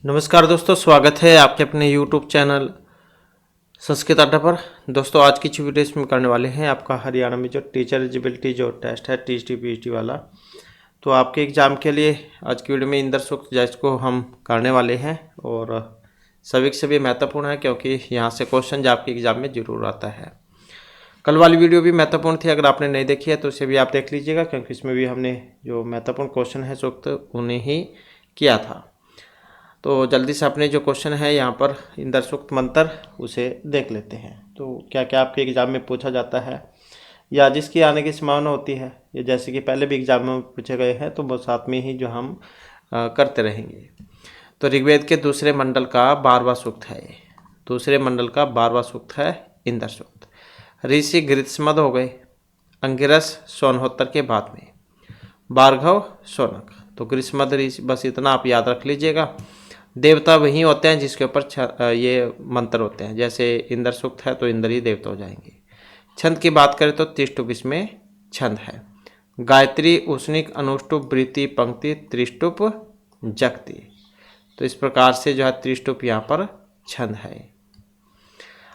नमस्कार दोस्तों, स्वागत है आपके अपने YouTube चैनल संस्कृत अड्डा पर। दोस्तों आज की जो वीडियो इसमें करने वाले हैं आपका हरियाणा में जो टीचर एलिजिबिलिटी जो टेस्ट है टीजीटी पीजीटी वाला, तो आपके एग्ज़ाम के लिए आज की वीडियो में इंदर सूक्त जैस को हम करने वाले हैं और सभी के सभी महत्वपूर्ण है क्योंकि यहाँ से क्वेश्चन जो आपके एग्ज़ाम में जरूर आता है। कल वाली वीडियो भी महत्वपूर्ण थी, अगर आपने नहीं देखी है तो उसे भी आप देख लीजिएगा क्योंकि इसमें भी हमने जो महत्वपूर्ण क्वेश्चन है सूक्त उन्हें ही किया था। तो जल्दी से अपने जो क्वेश्चन है यहाँ पर इंदर सूक्त मंत्र उसे देख लेते हैं। तो क्या क्या आपके एग्ज़ाम में पूछा जाता है या जिसकी आने की संभावना होती है, ये जैसे कि पहले भी एग्ज़ाम में पूछे गए हैं तो वो साथ में ही जो हम करते रहेंगे। तो ऋग्वेद के दूसरे मंडल का 12वां सूक्त है, दूसरे मंडल का 12वां सूक्त है इंदर सूक्त। ऋषि गृत्समद हो गए, अंगिरस सोनहोत्तर के बाद में, भार्गव शौनक। तो गृत्समद ऋषि, बस इतना आप याद रख लीजिएगा। देवता वही होते हैं जिसके ऊपर ये मंत्र होते हैं, जैसे इंदर सूक्त है तो इंदर ही देवता हो जाएंगे। छंद की बात करें तो त्रिष्टुप इसमें छंद है। गायत्री, उष्णिक, अनुष्टुप, वृत्ति, पंक्ति, त्रिष्टुप, जक्ति। तो इस प्रकार से जो है त्रिष्टुप यहाँ पर छंद है।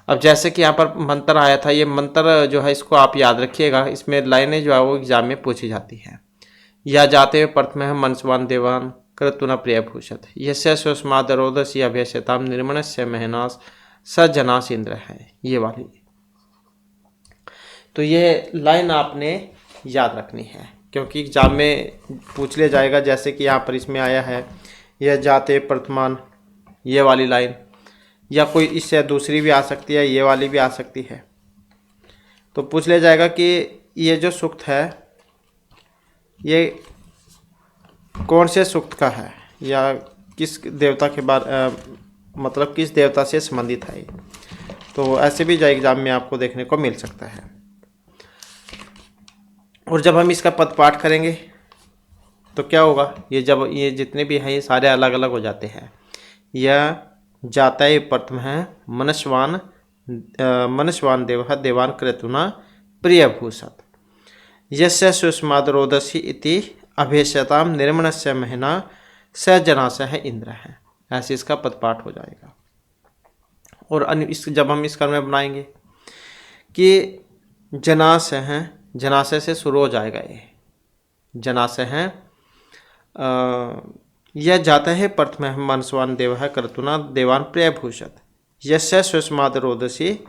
अब जैसे कि यहाँ पर मंत्र आया था, ये मंत्र जो है इसको आप याद रखिएगा। इसमें लाइनें जो है वो एग्जाम में पूछी जाती हैं। या जाते हुए प्रथम है मनस्वान देवान कृतुना प्रिय भूषत, यस्य सुष्मादरोदसी अभ्यस्यताम निर्मणस्य महनास सजनास इंद्र है, ये वाली। तो ये लाइन आपने याद रखनी है क्योंकि एग्जाम में पूछ लिया जाएगा। जैसे कि यहाँ पर इसमें आया है यह जाते प्रथमान, ये वाली लाइन, या कोई इससे दूसरी भी आ सकती है, ये वाली भी आ सकती है। तो पूछ लिया जाएगा कि ये जो सूक्त है ये कौन से सूक्त का है या किस देवता के मतलब किस देवता से संबंधित है। तो ऐसे भी जो एग्जाम में आपको देखने को मिल सकता है। और जब हम इसका पद पाठ करेंगे तो क्या होगा, ये जब ये जितने भी हैं ये सारे अलग अलग हो जाते हैं। यह जाता है प्रथम है मनस्वान देव देवान कृतुना प्रिय भूषत, यस्य सुष्मादरोदसी इति अभेशताम निर्मणस्य महीना स जनास है इंद्र है, ऐसे इसका पदपाठ हो जाएगा। और इस जब हम इस कर्म में बनाएंगे कि जनास हैं, जनाशय से शुरू हो जाएगा ये जनाशय हैं। यह जाता है प्रथम मनस्वान देव है कर्तुना देवान प्रिय भूषत, यस्य सुष्मादरोदसी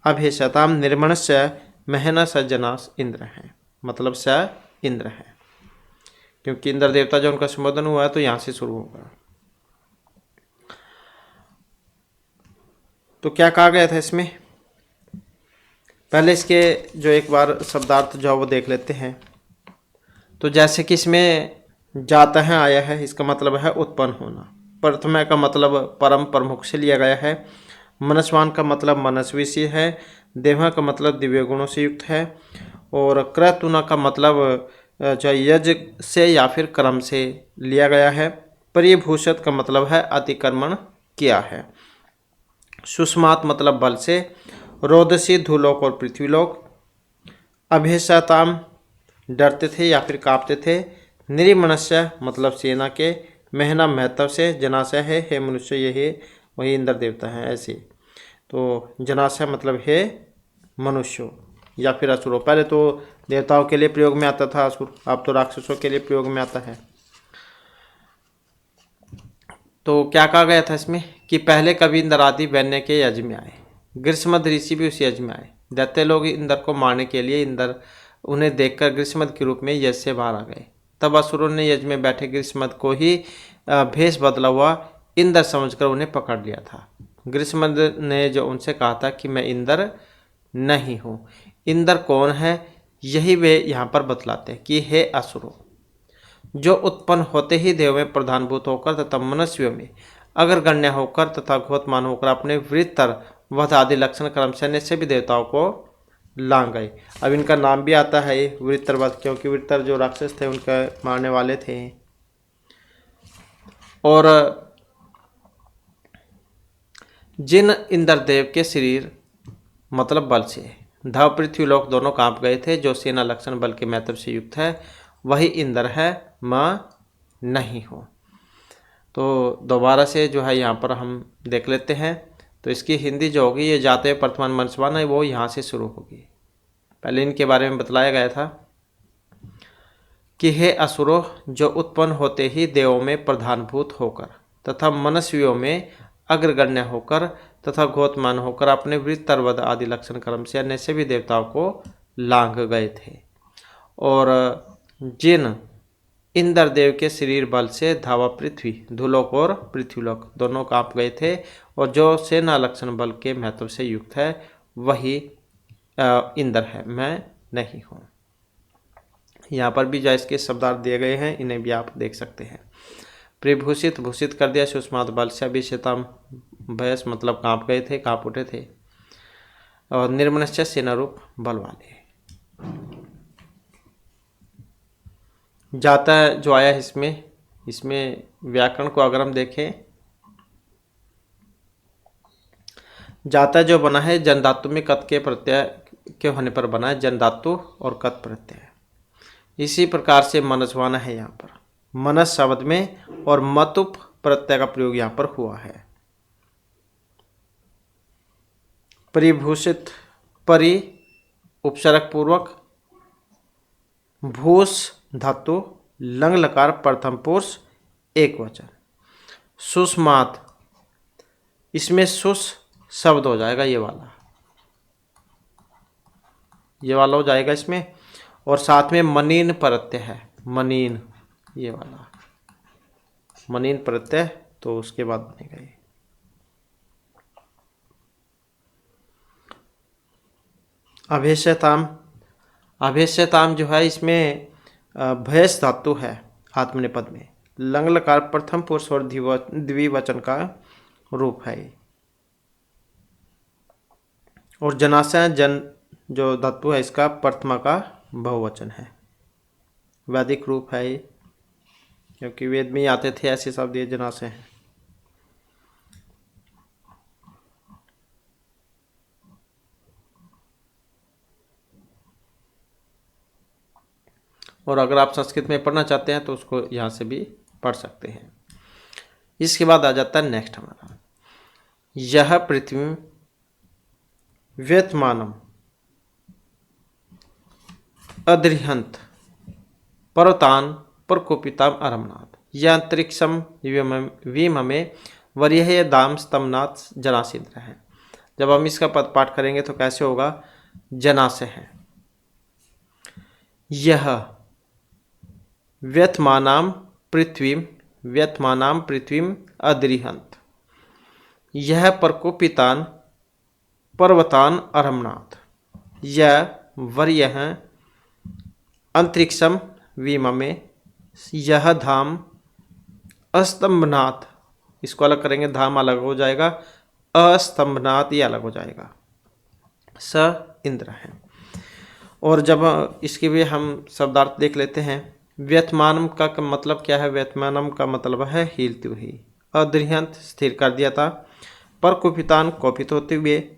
अभेशताम निर्मणस्य महीना स जनास इंद्र है, मतलब स इंद्र है क्योंकि इंद्र देवता जो उनका संबोधन हुआ है तो यहाँ से शुरू होगा। तो क्या कहा गया था इसमें, पहले इसके जो एक बार शब्दार्थ जो वो देख लेते हैं। तो जैसे कि इसमें जाता है आया है, इसका मतलब है उत्पन्न होना। प्रथम का मतलब परम प्रमुख से लिया गया है। मनस्वान का मतलब मनस्वी से है। देवा का मतलब दिव्य गुणों से युक्त है। और क्रतुना का मतलब जो यज्ञ से या फिर कर्म से लिया गया है। परिभूषित का मतलब है अतिक्रमण किया है। सुष्मात मतलब बल से। रोदसी धूलोक और पृथ्वीलोक। अभेशताम डरते थे या फिर कांपते थे। निरिमनस्य मतलब सेना के। महना महत्व से। जनाशय है हे मनुष्य, यही वही इंद्र देवता है ऐसे। तो जनाशय मतलब हे मनुष्यों या फिर असुरों। पहले तो देवताओं के लिए प्रयोग में आता था असुर, अब तो राक्षसों के लिए प्रयोग में आता है। तो क्या कहा गया था इसमें कि पहले कभी इंद्र आदि वैन्य के यज्ञ में आए, ग्रीष्मद ऋषि भी उस यज्ञ में आए। दैत्य लोग इंद्र को मारने के लिए इंद्र उन्हें देखकर ग्रीष्मद के रूप में यज्ञ से बाहर आ गए। तब असुरों ने यज्ञ में बैठे ग्रीष्मद को ही भेष बदला हुआ इंद्र समझकर उन्हें पकड़ लिया था। ग्रीष्मद ने जो उनसे कहा था कि मैं इंद्र नहीं हूँ। इंद्र कौन है यही वे यहाँ पर बतलाते हैं कि हे असुरों, जो उत्पन्न होते ही देव में प्रधानभूत होकर तथा मनुष्यों में अगर गण्य होकर तथा घोतमान होकर अपने वृत्तर वध आदि लक्षण क्रम से भी देवताओं को लांग गए। अब इनका नाम भी आता है वृत्तरवध, क्योंकि वृत्तर जो राक्षस थे उनका मारने वाले थे। और जिन इंद्रदेव के शरीर मतलब बल से धव पृथ्वी लोक दोनों कांप गए थे, जो सेना लक्षण बल के महत्व से युक्त है वही इंद्र है, माँ नहीं हो। तो दोबारा से जो है यहाँ पर हम देख लेते हैं। तो इसकी हिंदी जो होगी, ये जाते वर्तमान मनस्वान है, वो यहाँ से शुरू होगी। पहले इनके बारे में बतलाया गया था कि हे असुरों, जो उत्पन्न होते ही देवों में प्रधानभूत होकर तथा मनुष्यों में अग्रगण्य होकर तथा गोतमान होकर अपने वृत्त तरवद आदि लक्षण कर्म से अन्य सभी देवताओं को लांघ गए थे, और जिन इंद्रदेव के शरीर बल से धावा पृथ्वी धुलोक और पृथ्वीलोक दोनों कांप गए थे, और जो सेना लक्षण बल के महत्व से युक्त है वही इंद्र है, मैं नहीं हूँ। यहाँ पर भी जो इसके शब्दार्थ दिए गए हैं, इन्हें भी आप देख सकते हैं। प्रिभूषित भूषित कर दिया, सुष्मात बल से अभिषेताम भयस मतलब कांप गए थे, कांप उठे थे, और निर्मनश्च सेना रूप बल वाले। जाता जो आया इसमें व्याकरण को अगर हम देखें, जाता जो बना है जन धातु में कत के प्रत्यय के होने पर बना है, जन धातु और कत प्रत्यय। इसी प्रकार से मनस्वाना है यहाँ पर मनस शब्द में, और मतुप प्रत्यय का प्रयोग यहाँ पर हुआ है। परिभूषित परि उपसर्ग पूर्वक, भूष धातु लंग लकार प्रथम पुरुष एक वचन। सुष्मात, इसमें सुष शब्द हो जाएगा, ये वाला हो जाएगा इसमें, और साथ में मनीन प्रत्यय है, मनीन ये वाला मनीन प्रत्यय, तो उसके बाद बनेगा ये। अभेशताम, अभेशताम जो है इसमें भयस धातु है आत्मनेपद में, लंग लकार प्रथम पुरुष और द्विवचन का रूप है। और जनाशय जन जो धातु है इसका प्रथमा का बहुवचन है, वैदिक रूप है ये, क्योंकि वेद में ही आते थे ऐसे शब्द ये जनाशय हैं। और अगर आप संस्कृत में पढ़ना चाहते हैं तो उसको यहाँ से भी पढ़ सकते हैं। इसके बाद आ जाता है नेक्स्ट हमारा, यह पृथ्वी व्यतमानम अद्रिहंत पर्वतान प्रकोपिताम अरमनाथ, यह अंतरिक्षम विममे वर्य दाम स्तंभनाथ जनासिंद्र है। जब हम इसका पद पाठ करेंगे तो कैसे होगा, जनाशय है। यह व्यथमानाम पृथ्वीम अद्रिहंत, यह प्रकोपितान पर्वतान अरमनाथ, यह वर्य अंतरिक्षम विममे, यह धाम अस्तंभनाथ, इसको अलग करेंगे, धाम अलग हो जाएगा, अस्तंभनाथ ये अलग हो जाएगा, स इंद्र है। और जब इसके भी हम शब्दार्थ देख लेते हैं, व्यथमानम का मतलब क्या है, व्यथमानम का मतलब है हिलती हुई, अद्रिहंत स्थिर कर दिया था, प्रकोपितान कोपित होते हुए,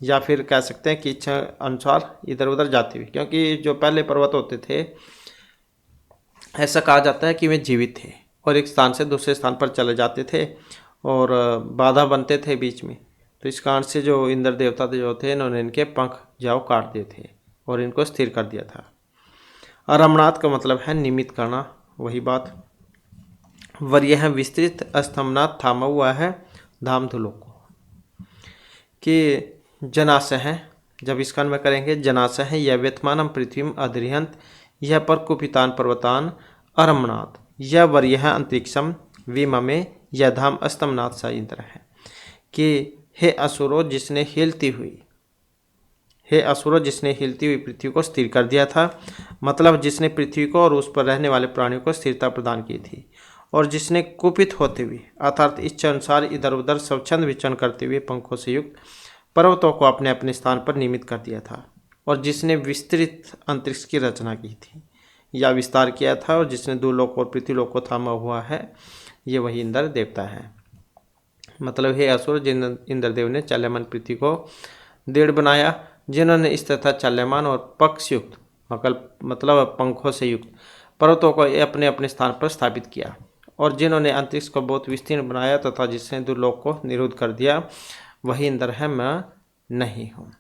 या फिर कह सकते हैं कि इच्छा अनुसार इधर उधर जाते हुए, क्योंकि जो पहले पर्वत होते थे ऐसा कहा जाता है कि वे जीवित थे और एक स्थान से दूसरे स्थान पर चले जाते थे और बाधा बनते थे बीच में, तो इस कारण से जो इंद्र देवता जो थे इन्होंने इनके पंख जाओ काट दिए थे और इनको स्थिर कर दिया था। अरमनाथ का मतलब है निमित करना, वही बात। वर्य है विस्तृत, स्तंभनाथ थामा हुआ है धाम धुलों को, कि जनाशय है, जब इसका अन्वय करेंगे जनाशय है, यह व्यथमानम पृथ्वीम अद्रिहंत, यह प्रकुपितान पर्वतान अरमनाथ, यह वर्य है अंतरिक्षम विममे, यह धाम स्तंभनाथ सा इंद्र है। कि हे असुरो जिसने हिलती हुई पृथ्वी को स्थिर कर दिया था, मतलब जिसने पृथ्वी को और उस पर रहने वाले प्राणियों को स्थिरता प्रदान की थी, और जिसने कुपित होते हुए अर्थात इच्छा अनुसार इधर उधर स्वच्छंद विचरण करते हुए पंखों से युक्त पर्वतों को अपने अपने स्थान पर नियमित कर दिया था, और जिसने विस्तृत अंतरिक्ष की रचना की थी या विस्तार किया था, और जिसने दूलोक और पृथ्वीलोक को थामा हुआ है, ये वही इंद्र देवता है। मतलब हे असुर, जिन इंद्रदेव ने चाल्यमान पृथ्वी को दृढ़ बनाया, जिन्होंने इस तथा चाल्यमान और पक्षयुक्त मतलब पंखों से युक्त पर्वतों को अपने अपने स्थान पर स्थापित किया, और जिन्होंने अंतरिक्ष को बहुत विस्तीर्ण बनाया तथा जिसने दुर्लोक को निरुद्ध कर दिया वही इंद्र है, मैं नहीं हूँ।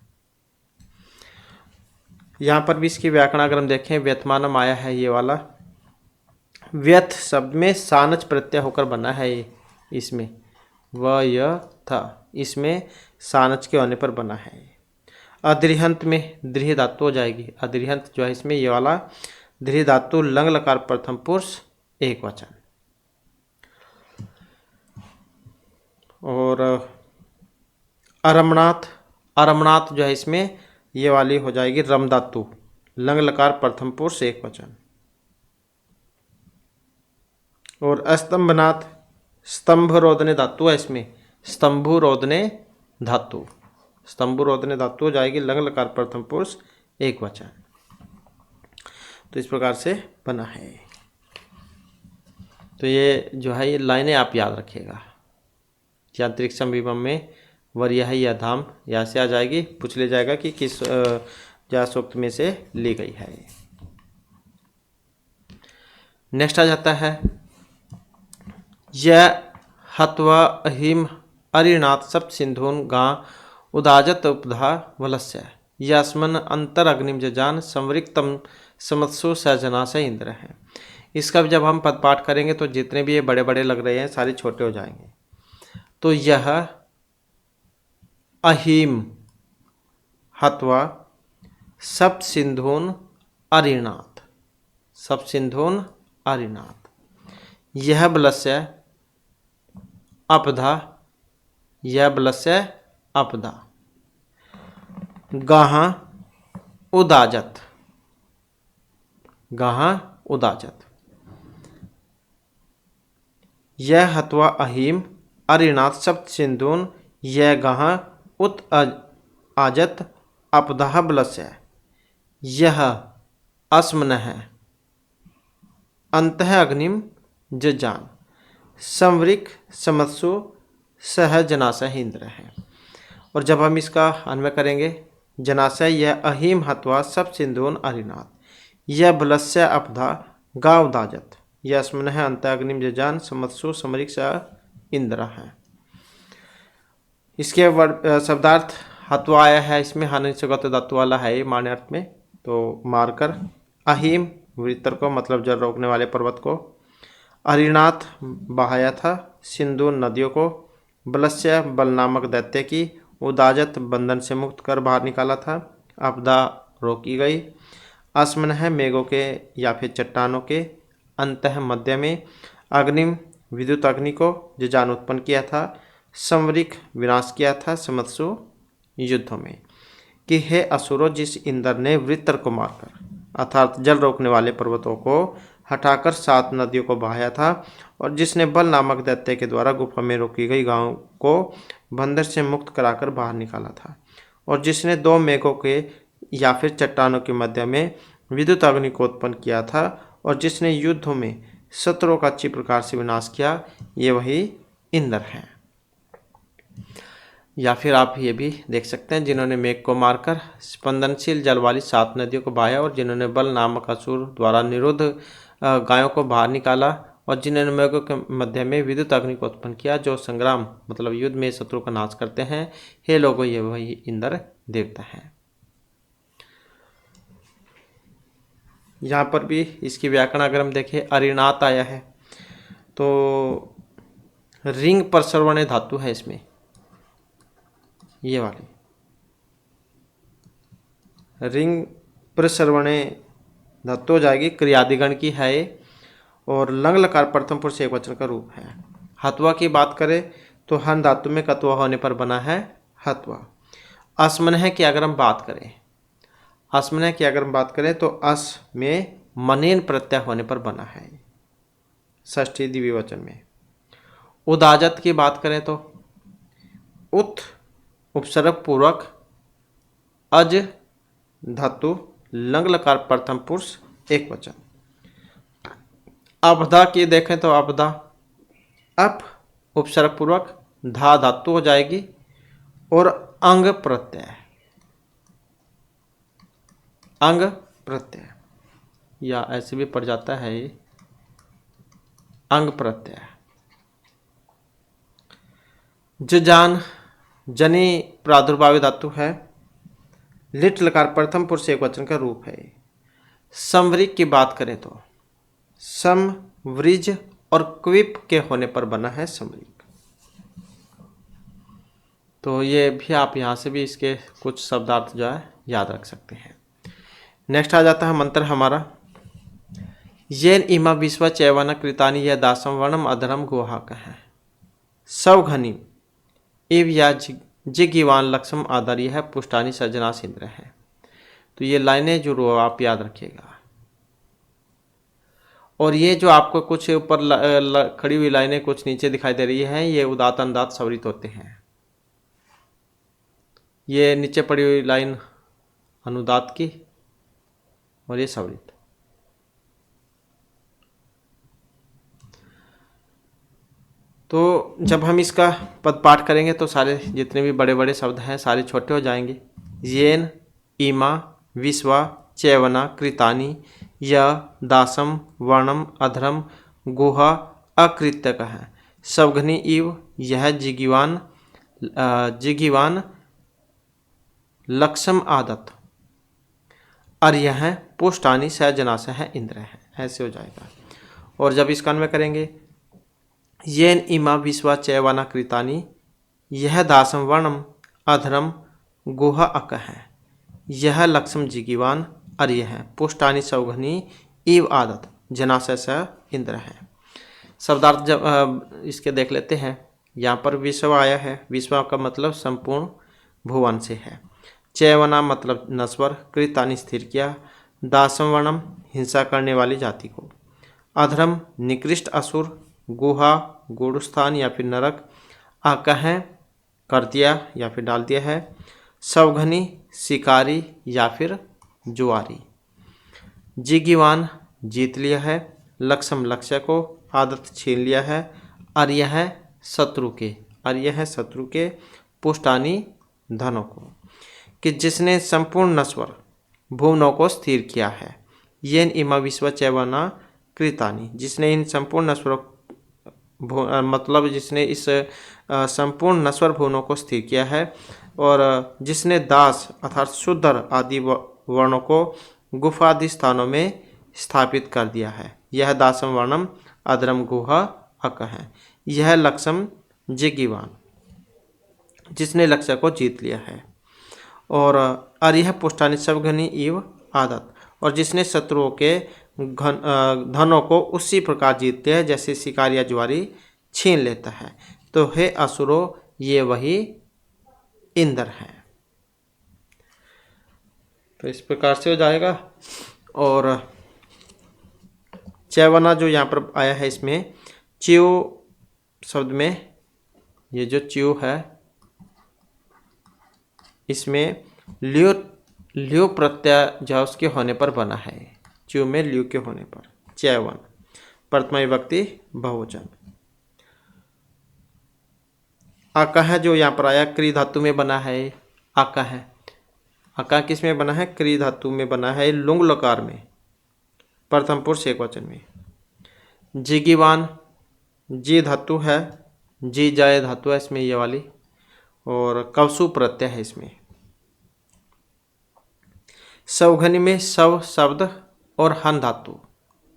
यहाँ पर भी इसकी व्याकरण अगर हम देखें, व्यथमानम आया है ये वाला। व्यथ शब्द में सानच प्रत्यय होकर बना है ये, इसमें व य था, इसमें सानच के होने पर बना है। अदृहंत में दृह धातु हो जाएगी। अदृहंत जो है इसमें ये वाला दृह धातु लंग लकार प्रथम पुरुष एक वचन। और अरमनाथ, अरमनाथ जो है इसमें ये वाली हो जाएगी रम धातु लंग लकार प्रथम पुरुष एक वचन। और अस्तंभनाथ, स्तंभ रोदने धातु है इसमें, स्तंभु रोदने धातु, स्तंभु रोदने धातु हो जाएगी लंग लकार प्रथम पुरुष एक वचन। तो इस प्रकार से बना है। तो ये जो है ये लाइनें आप याद रखिएगा। यांत्रिक विभम में वरीय या धाम यहाँ से आ जाएगी, पूछ ले जाएगा कि किस जा सूक्त में से ली गई है। नेक्स्ट आ जाता है यह हत्वा अहिम अरिणात सप्त सिंधून गा उदाजत उपधा वलस्य यास्मन अंतर अग्निम जजान संवृक्तम समत्सु सजना से इंद्र है। इसका जब हम पद पाठ करेंगे तो जितने भी ये बड़े बड़े लग रहे हैं सारे छोटे हो जाएंगे। तो यह अहिम हत्वा सप्त सिंधून अरिणात, सप्त सिंधून अरिणात, यह बलस्य अपधा, यह बलस्य अपधा, गाहा उदाजत, गाहा उदाजत, यह हत्वा अहिम अरिणात सप्त सिंधून यह गाहा उत आजत अपदह बलस्य यह अस्मनः अंतः अग्निम जजान संवृक समत्सु सह जनासह इंद्र है। और जब हम इसका अन्वय करेंगे, जनासह यह अहिम हत्वा सब सिंधून अरिनाथ यह बलस्य अपधा गाव दाजत यह अस्मनः अंतः अग्निम जजान समत्सु समरिक सह इंद्र है। इसके शब्दार्थ हत्वा आया है, इसमें हानि से गत धातु वाला है ये मान्य अर्थ में। तो मारकर, अहिम वृत्तर को मतलब जल रोकने वाले पर्वत को, अरिनाथ बहाया था, सिंधु नदियों को, बलस्य बल नामक दैत्य की, उदाजत बंधन से मुक्त कर बाहर निकाला था, आपदा रोकी गई, आसमन है मेघों के या फिर चट्टानों के, अंतः मध्य में, अग्निम विद्युत अग्नि को जजान उत्पन्न किया था, संवरिक विनाश किया था समत्सु युद्धों में, कि हे असुरो जिस इंद्र ने वृत्तर को मारकर अर्थात जल रोकने वाले पर्वतों को हटाकर 7 नदियों को बहाया था, और जिसने बल नामक दैत्य के द्वारा गुफा में रोकी गई गांव को बंदर से मुक्त कराकर बाहर निकाला था, और जिसने 2 मेघों के या फिर चट्टानों के मध्य में विद्युत अग्नि को उत्पन्न किया था, और जिसने युद्धों में शत्रुओं का अच्छी प्रकार से विनाश किया, ये वही इंद्र है। या फिर आप ये भी देख सकते हैं जिन्होंने मेघ को मारकर स्पंदनशील जल वाली 7 नदियों को बहाया, और जिन्होंने बल नामक असुर द्वारा निरुद्ध गायों को बाहर निकाला, और जिन्होंने मेघों के मध्य में विद्युत अग्नि को उत्पन्न किया, जो संग्राम मतलब युद्ध में शत्रु का नाश करते हैं। हे लोगों, ये वही इंद्र देवता हैं। यहाँ पर भी इसकी व्याकरण अगर हम देखें, अरिणात आया है तो रिंग परसर्वणे धातु है इसमें, ये वाली रिंग प्रसर्वणे धातु हो जाएगी, क्रियादिगण की है ये, और लंग लकार प्रथम पुरुष एक वचन का रूप है। हत्वा की बात करें तो हन धातु में कत्वा होने पर बना है हत्वा। अस्मनः की अगर हम बात करें, अस्मनः की अगर हम बात करें तो अस में मनेन प्रत्यय होने पर बना है षष्ठी द्विवचन में। उदाजत की बात करें तो उत उपसर्ग पूर्वक अज धातु लंग लकार प्रथम पुरुष एक वचन। अपधा की देखें तो अपधा अप उपसर्ग पूर्वक धा धातु हो जाएगी, और अंग प्रत्यय, अंग प्रत्यय या ऐसे भी पड़ जाता है ये अंग प्रत्यय। जजान जनी प्रादुर्भावी धातु है। लिट लकार प्रथम पुरुष एक वचन का रूप है। समवृक की बात करें तो सम, वृज और क्विप के होने पर बना है समवृक। तो ये भी आप यहाँ से भी इसके कुछ शब्दार्थ जो है याद रख सकते हैं। नेक्स्ट आ जाता है मंत्र हमारा। येन इमा विश्व चैवन कृतानि यह दासम वर्णम अधरम गुहाक है। सवघनी इव या जिगिवान लक्ष्म आधार यह पुष्टानी सजना इंद्र है। तो ये लाइनें जो आप याद रखिएगा। और ये जो आपको कुछ ऊपर खड़ी हुई लाइनें कुछ नीचे दिखाई दे रही हैं, ये उदात अनुदात सवरित होते हैं। ये नीचे पड़ी हुई लाइन अनुदात की और ये सवरित। तो जब हम इसका पद पाठ करेंगे तो सारे जितने भी बड़े बड़े शब्द हैं सारे छोटे हो जाएंगे। येन, इमा, विश्वा, चैवना, कृतानि, य, दासम, वर्णम, अधरम, गुहा, अकृत्यक है। सवघनी इव यह जिगिवान लक्षम आदत और यह पुष्टानी सजनाश है इंद्र है। ऐसे हो जाएगा। और जब इसका अन्वय करेंगे येन इमा विश्वा चैवाना कृतानि यह दासम वर्णम अधरम गुहा अक है। यह लक्ष्म जिगिवान और यह पुष्टानी सौघनी इव आदत जनाशय स इंद्र है। शब्दार्थ जब इसके देख लेते हैं। यहाँ पर विश्व आया है। विश्व का मतलब संपूर्ण भुवन से है। चैवना मतलब नश्वर, कृतानि स्थिर किया, दासम वर्णम हिंसा करने वाली जाति को, अधर्म निकृष्ट असुर, गुहा गूढ़स्थान या फिर नरक, आकह कर दिया या फिर डाल दिया है, सवघनी शिकारी या फिर जुआरी, जिगिवान जीत लिया है, लक्ष्म लक्ष्य को, आदत छीन लिया है, अर्य है शत्रु के, पुष्टानी धनों को, कि जिसने संपूर्ण नश्वर भुवनों को स्थिर किया है। येन इमा विश्व चैवना कृतानि जिसने इन संपूर्ण नश्वर मतलब जिसने इस संपूर्ण नश्वर भुवनों को स्थिर किया है। और जिसने दास अर्थात शूद्र आदि वर्णों को गुफादि स्थानों में स्थापित कर दिया है। यह दासम वर्णम अधरम गुहा अक है। यह लक्ष्म जिगिवान जिसने लक्ष्य को जीत लिया है। और अरिह पुष्टानि सवघनी इव आदत और जिसने शत्रुओं के धनों को उसी प्रकार जीतते हैं जैसे शिकारी या जुआरी छीन लेता है। तो हे असुरो ये वही इंद्र है। तो इस प्रकार से हो जाएगा। और चैवना जो यहाँ पर आया है इसमें च्यू शब्द में ये जो च्यू है इसमें ल्यू प्रत्यय जो उसके होने पर बना है। च्यू में ल्यू के होने पर चैवन प्रथमा विभक्ति बहुवचन। आका है जो यहाँ पर आया क्री धातु में बना है। आका है आका किस में बना है? क्री धातु में बना है लुंग लकार में प्रथम पुरुष एक वचन में। जिगिवान जी धातु है, जी जाए धातु है इसमें ये वाली, और कवसु प्रत्यय है इसमें। सवघनी में सव शब्द और हन धातु,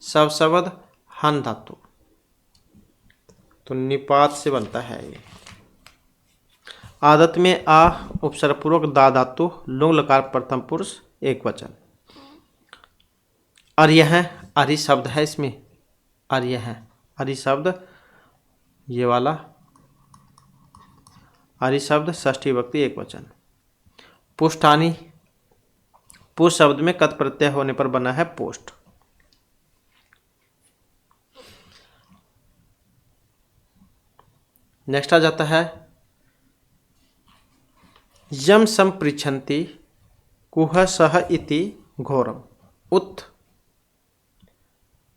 सव शब्द हन धातु, तो निपात से बनता है ये। आदत में आ उपसर्ग पूर्वक दा धातु लुंग लकार प्रथम पुरुष एक वचन। अर्य है अरि शब्द है इसमें, अर्य है अरि शब्द ये वाला अरि शब्द षष्ठी विभक्ति एक वचन। पुष्टानी पुष्ट शब्द में कत प्रत्यय होने पर बना है पोस्ट। नेक्स्ट आ जाता है यम सम पृच्छन्ति कुह सह इति घोरम उत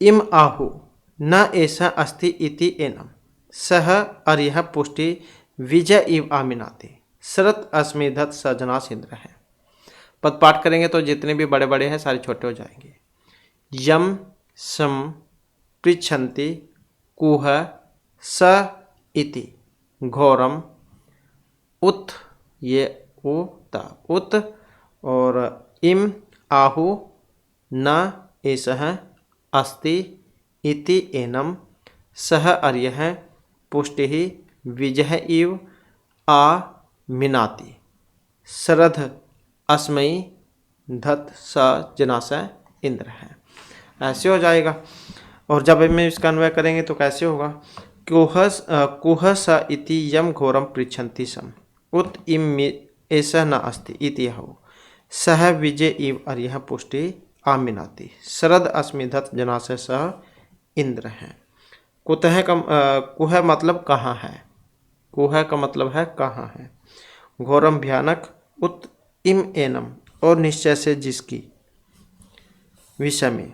इम आहु न ऐसा अस्ति इति एनम सह अर्यः पुष्टि विजय इव आमिनाते शरत अस्मेधत सजना इंद्र है। पद पाठ करेंगे तो जितने भी बड़े बड़े हैं सारे छोटे हो जाएंगे। यम सम पृच्छन्ति कुह स इति घोरम उत, ये उत उत, और इम आहु न एषः अस्ति इति एनम सह अर्यः पुष्टिः विजह इव आ मिनाति शरद अस्मै धत स जनास इंद्र है। ऐसे हो जाएगा। और जब में इसका अन्वय करेंगे तो कैसे होगा? कुह स इति यम घोरम पृच्छन्ति सम उत इम ऐसा न अस्ति इति हो सह विजय इव अर्यः पुष्टि आमिनाति शरद अस्मि धत जनास सह इंद्र है। कुतः का कुह मतलब कहाँ है, कुह का मतलब है कहाँ है। घोरम भयानक, उत इम एनम और निश्चय से जिसकी, विषय में,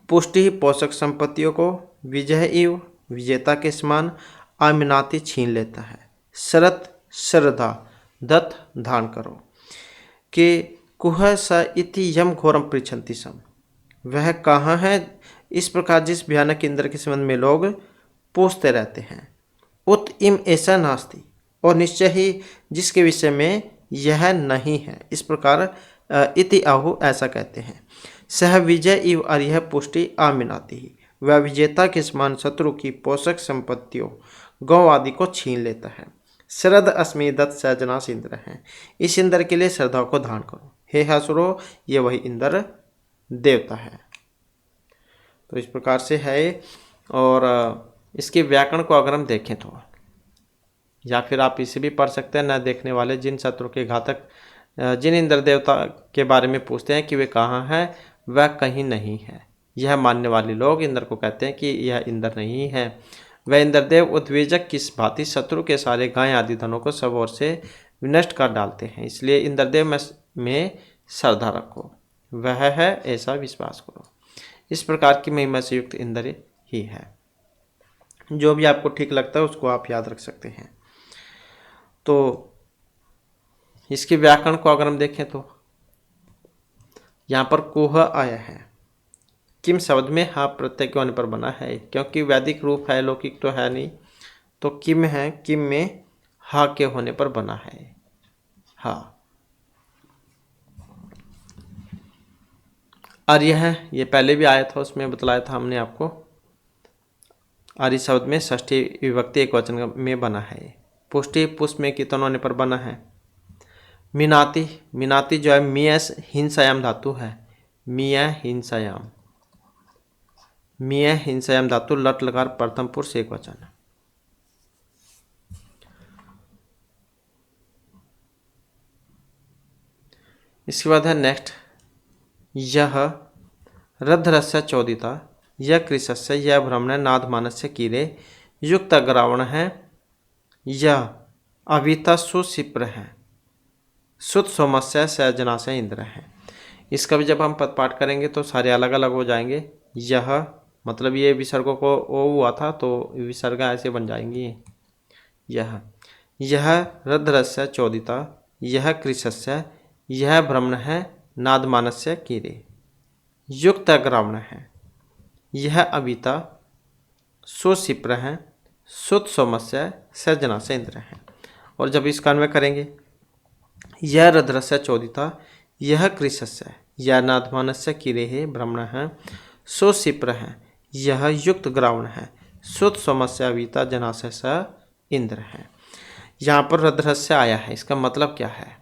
पुष्टि पोषक संपत्तियों को, विजय इव विजेता के समान, आमिनाति छीन लेता है, शरत श्रद्धा, दत्त धान करो, कि कुह स इति यम घोरम पृच्छन्ति सम, वह कहाँ है, इस प्रकार जिस भयानक इंद्र के संबंध में लोग पूछते रहते हैं। उत इम ऐसा नास्ति और निश्चय ही जिसके विषय में यह नहीं है, इस प्रकार इति आहु ऐसा कहते हैं। सह विजय इव अर्यः पुष्टि आमिनाति ही, वह विजेता के समान शत्रु की पोषक संपत्तियों गौ आदि को छीन लेता है। शरद अस्मि दत्त सजनास इंद्र है, इस इंद्र के लिए श्रद्धा को धारण करो। हे असुरो, ये वही इंद्र देवता है। तो इस प्रकार से है। और इसके व्याकरण को अगर हम देखें तो, या फिर आप इसे भी पढ़ सकते हैं, न देखने वाले जिन शत्रु के घातक जिन इंद्र देवता के बारे में पूछते हैं कि वे कहाँ हैं, वह कहीं नहीं है। यह मानने वाले लोग इंद्र को कहते हैं कि यह इंद्र नहीं है। वह इंद्रदेव उद्वेजक किस भांति शत्रु के सारे गाय आदि धनों को सब ओर से विनष्ट कर डालते हैं, इसलिए इंद्रदेव में श्रद्धा रखो, वह है ऐसा विश्वास करो। इस प्रकार की महिमा से युक्त इंद्र ही है। जो भी आपको ठीक लगता है उसको आप याद रख सकते हैं। तो इसके व्याकरण को अगर हम देखें तो यहाँ पर कुह आया है, किम शब्द में हा प्रत्यय के होने पर बना है, क्योंकि वैदिक रूप है, लौकिक तो है नहीं, तो किम है, किम में हा के होने पर बना है। हा आर्य है, ये पहले भी आया था, उसमें बतलाया था हमने आपको। आर्य शब्द में षष्ठी विभक्ति एक वचन में बना है। पुष्टि पुष्प में कितन होने पर बना है। मिनाति, मिनाति जो है मिया हिंसायाम धातु है, मिया हिंसायाम, मिया हिंसायाम धातु लट लकार प्रथम पुरुष एक वचन। इसके बाद है नेक्स्ट, यह रध्रस्य चोदिता, यह कृशस्य, यह भ्रमण नादमानस्य कीरे युक्त अग्रावण है, यह अविता सुशिप्र है, सुत सोमस्य सजनास्य इंद्र है। इसका भी जब हम पदपाठ करेंगे तो सारे अलग अलग हो जाएंगे। यह मतलब ये विसर्गों को ओ हुआ था तो विसर्ग ऐसे बन जाएंगी। यह रध्रस्य चोदिता, यह कृशस्य, यह भ्रमण है नादमानस्य कीरे युक्त अग्रावण है, यह अविता सुशिप्र है, सुत सोमस्य सजनास्य इंद्र है। और जब इसका अन्वय करेंगे, यह रध्रस्य चोदिता, यह कृशस्य, यह नादमानस्य कीरे है, भ्रमण है, सुशिप्र है, यह युक्त ग्रावण है, सुत सोमस्य अविता जनास्य स इंद्र है। यहाँ पर रध्रस्य आया है, इसका मतलब क्या है?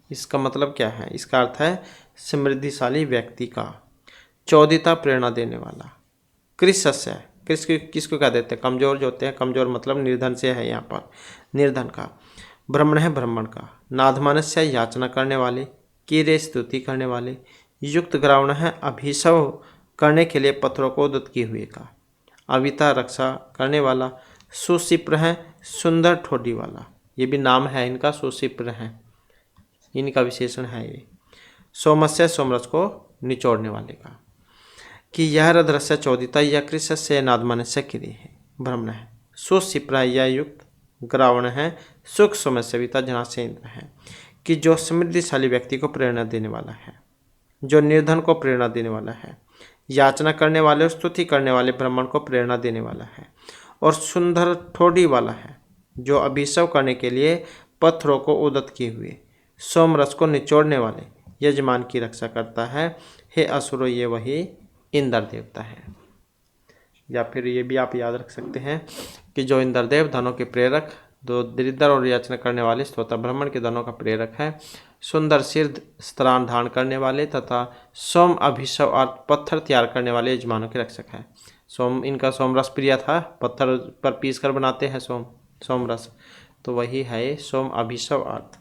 इसका मतलब क्या है? इसका अर्थ है समृद्धिशाली व्यक्ति का, चौदिता प्रेरणा देने वाला, कृशस्य, कृष किसको कह देते हैं? कमजोर जो होते हैं, कमजोर मतलब निर्धन से है यहाँ पर, निर्धन का, ब्रह्मण है ब्राह्मण का, नाधमानस्य याचना करने वाले, कीरे स्तुति करने वाले, युक्त ग्रावण है अभिशव करने के लिए पत्थरों को उद्यत किए हुए का, अविता रक्षा करने वाला, सुशिप्र है सुंदर ठोडी वाला, ये भी नाम है इनका, सुशिप्र है इनका विशेषण है ये, सोमस्य सोमरस को निचोड़ने वाले का, कि यह रध्रस्य चौदिता या कृशस्य नादमानस्य क्रिय है, ब्रह्मण है, सुशिप्र या युक्त ग्रावण है, सुख सोमस्यविता जनास्य इंद्र है, कि जो समृद्धिशाली व्यक्ति को प्रेरणा देने वाला है, जो निर्धन को प्रेरणा देने वाला है, याचना करने वाले और स्तुति करने वाले ब्राह्मण को प्रेरणा देने वाला है। और सुंदर ठोड़ी वाला है, जो अभिषेक करने के लिए पत्थरों को उदत किए हुए सोमरस को निचोड़ने वाले यजमान की रक्षा करता है। हे असुरो, ये वही इंद्र देवता है। या फिर ये भी आप याद रख सकते हैं कि जो इंद्रदेव धनों के प्रेरक, दो दरिद्र और याचना करने वाले स्तोता ब्राह्मण के धनों का प्रेरक है, सुंदर सिर स्त्रान धारण करने वाले तथा सोम अभिषेक और पत्थर तैयार करने वाले यजमानों के रक्षक है। इनका सोमरस प्रिय था, पत्थर पर पीस कर बनाते हैं सोमरस, तो वही है सोम अभिषेक अर्थ।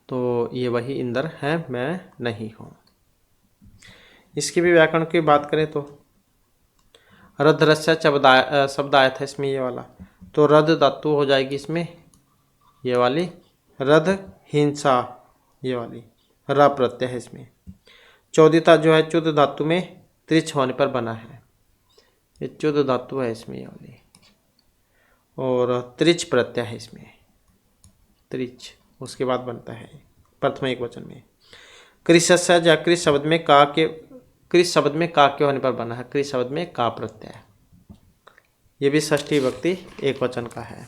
तो ये वही इंद्र है, मैं नहीं हूँ। इसकी भी व्याकरण की बात करें तो रध्रस्य शब्द आया था इसमें, ये वाला, तो रध धातु हो जाएगी इसमें, ये वाली रध हिंसा, ये वाली र प्रत्यय है इसमें। चौदिता जो है चुद धातु में त्रिच होने पर बना है, ये चुद धातु है इसमें, ये वाली, और त्रिच प्रत्यय है इसमें, त्रिच उसके बाद बनता है प्रथम एक वचन में। कृषस्य या कृष शब्द में का के, कृष शब्द में का के होने पर बना है, कृष शब्द में का प्रत्यय, ये भी षष्ठी विभक्ति एक वचन का है।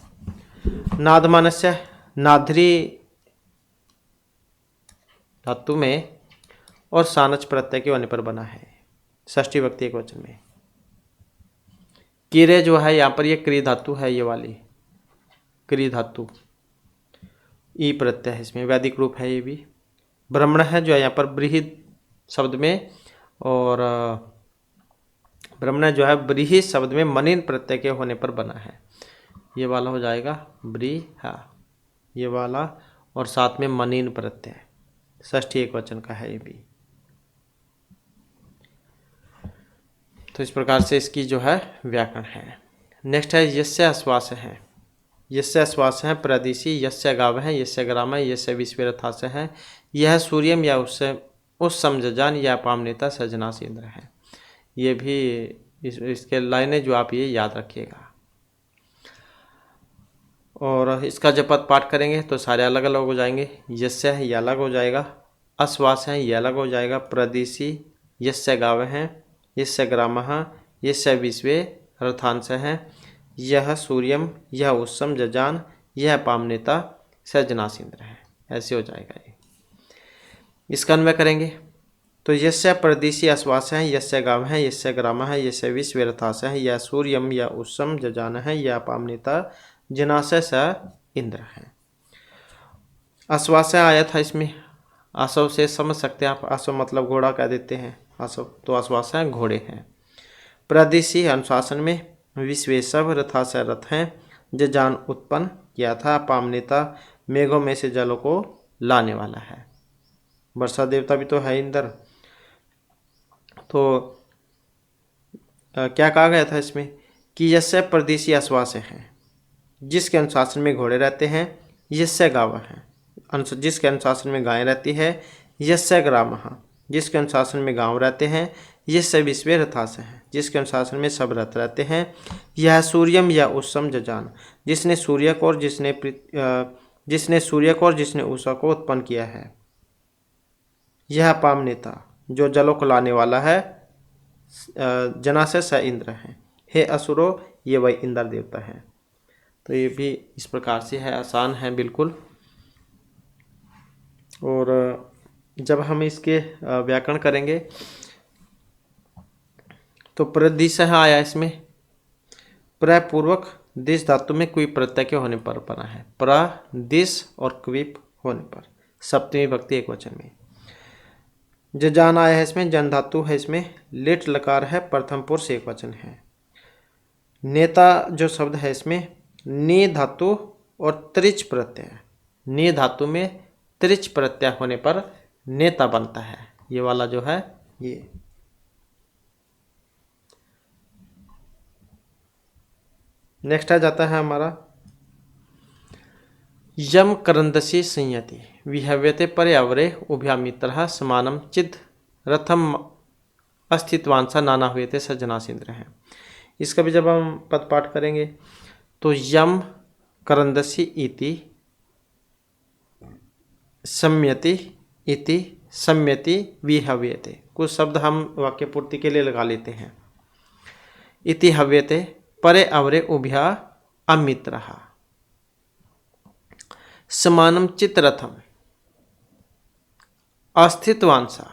नादमानस्य नाधरी धातु में और सानच प्रत्यय के होने पर बना है, षष्ठी विभक्ति एक वचन में। किरे जो है यहाँ पर ये क्री धातु है, ये वाली क्री धातु, ई प्रत्यय है इसमें, वैदिक रूप है ये भी। ब्राह्मण है जो है यहाँ पर बृहद शब्द में, और ब्राह्मण जो है बृहद शब्द में मनीन प्रत्यय के होने पर बना है, ये वाला हो जाएगा ब्रीहा, ये वाला, और साथ में मनीन प्रत्यय, षष्ठी एक वचन का है ये भी। तो इस प्रकार से इसकी जो है व्याकरण है। नेक्स्ट है यस्य आश्वास है, यस्य आश्वास है प्रदिशी, यस्य गाव है, यस्य ग्राम है, यस्य विश्वरथास है, यह सूर्यम या उससे उस समझजान या पामनेता सजनास इंद्र है। ये भी इसके लाइनें जो आप ये याद रखिएगा। और इसका जब पद पाठ करेंगे तो सारे अलग अलग हो जाएंगे। यस्य है ये अलग हो जाएगा, आश्वास है ये अलग हो जाएगा, प्रदिशी, यस्य गाव है, यस्य ग्राम, यस्य विश्वे रथांश है, यह सूर्यम, यह उत्सम जजान, यह पामनेता सजनास इंद्र है, ऐसे हो जाएगा ये। इसका अन्वय करेंगे तो यस्य प्रदिशी आश्वास है, यस्य गाव है, यस्य ग्राम है, यस्य विश्व रथास है, यह सूर्यम, यह उत्सम जजान है, यह पामनेता जनाशय स इंद्र है। आश्वास आया था इसमें, आसव से समझ सकते हैं आप, आसव मतलब घोड़ा कह देते हैं, आसव तो आश्वास घोड़े हैं। प्रदिशी अनुशासन में विश्वेशव रथाशय रथ हैं, जजान उत्पन्न किया था, पामनेता मेघों में से जलों को लाने वाला है, वर्षा देवता भी तो है इंद्र। तो क्या कहा गया था इसमें कि यस्य प्रदेशी आश्वास है, जिसके अनुशासन में घोड़े रहते हैं, यस्य गाव है, जिसके अनुशासन में गायें रहती है, यस्य ग्राम, जिसके अनुशासन में गांव रहते हैं, यस्य विश्वे रथास है, जिसके अनुशासन में सब रथ रहते हैं, यह सूर्यम या उत्सम जजान, जिसने सूर्य को और जिसने उषा को उत्पन्न किया है, यह पामनेता जो जलों को लाने वाला है, जनाशय स इंद्र है। हे असुरो, ये वही इंद्र देवता है। तो ये भी इस प्रकार से है, आसान है बिल्कुल। और जब हम इसके व्याकरण करेंगे तो प्रदिशः आया इसमें, प्रपूर्वक दिश धातु में कोई प्रत्यय के होने पर बना है, प्रदिश और क्विप होने पर, सप्तमी विभक्ति एक वचन में। जजान आया है इसमें, जन धातु है इसमें, लिट लकार है, प्रथम पुरुष एक वचन है। नेता जो शब्द है इसमें नी धातु और त्रिच प्रत्यय, नी धातु में त्रिच प्रत्यय होने पर नेता बनता है, ये वाला जो है ये। नेक्स्ट आ जाता है हमारा यम करंदसी संयति विहव्यते पर्यावरे उभयामित्र समानम चिद रथम अस्तित्वांसा नाना हुए थे सज्जनासिंद्र हैं। इसका भी जब हम पद पाठ करेंगे तो यम करंदसी इति सम्यति इति सम्यति विहव्यते। कुछ शब्द हम वाक्य पूर्ति के लिए लगा लेते हैं। इति हव्यते परे अवरे उभया अमित्रः। समानं चित्ररथम अस्थित्वांसा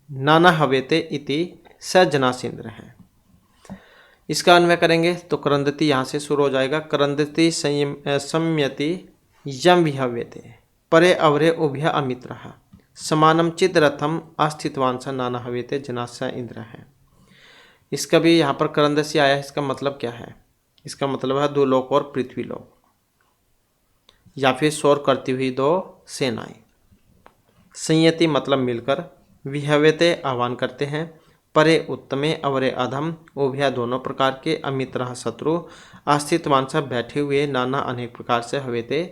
नाना हवेते इति स जनासेन्द्र है। इसका अन्वय करेंगे तो करंदति यहाँ से शुरू हो जाएगा। करंदति सम्यति यम विहव्यते परे अवरे उभय अमित्रः समानम चित्ररथम अस्थित्वांसा नाना हवेते जनासा इंद्र है। इसका भी यहाँ पर करंदसी आया है। इसका मतलब क्या है? इसका मतलब है दो लोक और पृथ्वी लोक, या फिर शोर करती हुई दो सेनाएं। संयति मतलब मिलकर, विहव्यते आह्वान करते हैं, परे उत्तमे अवरे अधम उभया दोनों प्रकार के, अमित्रः शत्रु, अस्थित्वांसा बैठे हुए, नाना अनेक प्रकार से, हवेते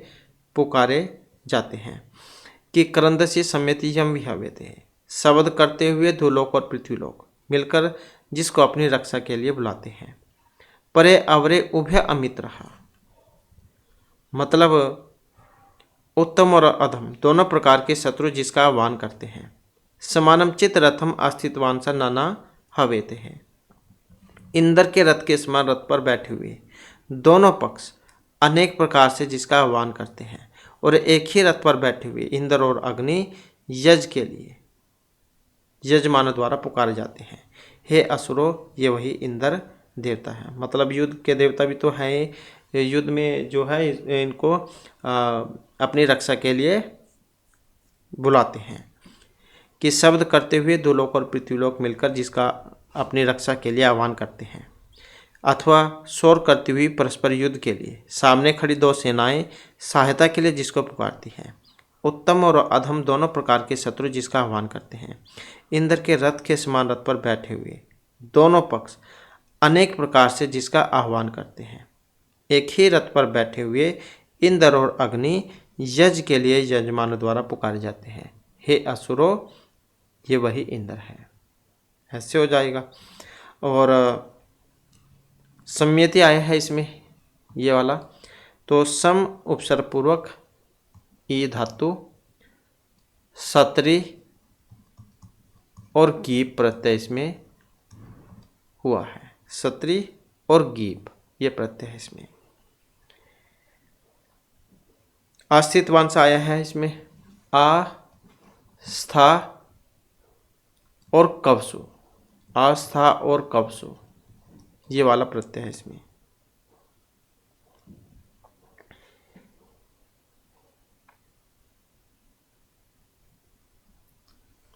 पुकारे जाते हैं। कि करंदसी सम्यति यम विहव्यते शब्द करते हुए दो लोक और पृथ्वी लोक मिलकर जिसको अपनी रक्षा के लिए बुलाते हैं। परे अवरे उभय अमित्रः मतलब उत्तम और अधम दोनों प्रकार के शत्रु जिसका आह्वान करते हैं। समानम चित रथम अस्थित्वांसा नाना हवेते हैं इंद्र के रथ के समान रथ पर बैठे हुए दोनों पक्ष अनेक प्रकार से जिसका आह्वान करते हैं, और एक ही रथ पर बैठे हुए इंद्र और अग्नि यज के लिए यजमानों द्वारा पुकारे जाते हैं। हे असुरो, ये वही इंद्र देवता है। मतलब युद्ध के देवता भी तो हैं, युद्ध में जो है इनको अपनी रक्षा के लिए बुलाते हैं। कि शब्द करते हुए दो लोक और पृथ्वीलोक मिलकर जिसका अपनी रक्षा के लिए आह्वान करते हैं, अथवा शोर करती हुई परस्पर युद्ध के लिए सामने खड़ी दो सेनाएं सहायता के लिए जिसको पुकारती हैं। उत्तम और अधम दोनों प्रकार के शत्रु जिसका आह्वान करते हैं। इंद्र के रथ के समान रथ पर बैठे हुए दोनों पक्ष अनेक प्रकार से जिसका आह्वान करते हैं। एक ही रथ पर बैठे हुए इंद्र और अग्नि यज के लिए यजमानों द्वारा पुकारे जाते हैं। हे असुरो, ये वही इंद्र है। ऐसे हो जाएगा। और सम्यति आया है इसमें ये वाला, तो सम उपसर्ग पूर्वक ई धातु सत्री और गीप प्रत्यय इसमें हुआ है। सत्री और गीप ये प्रत्यय है इसमें। अस्थित्वांश आया है इसमें आ स्था और कवसु, आस्था और कवसु ये वाला प्रत्यय है इसमें।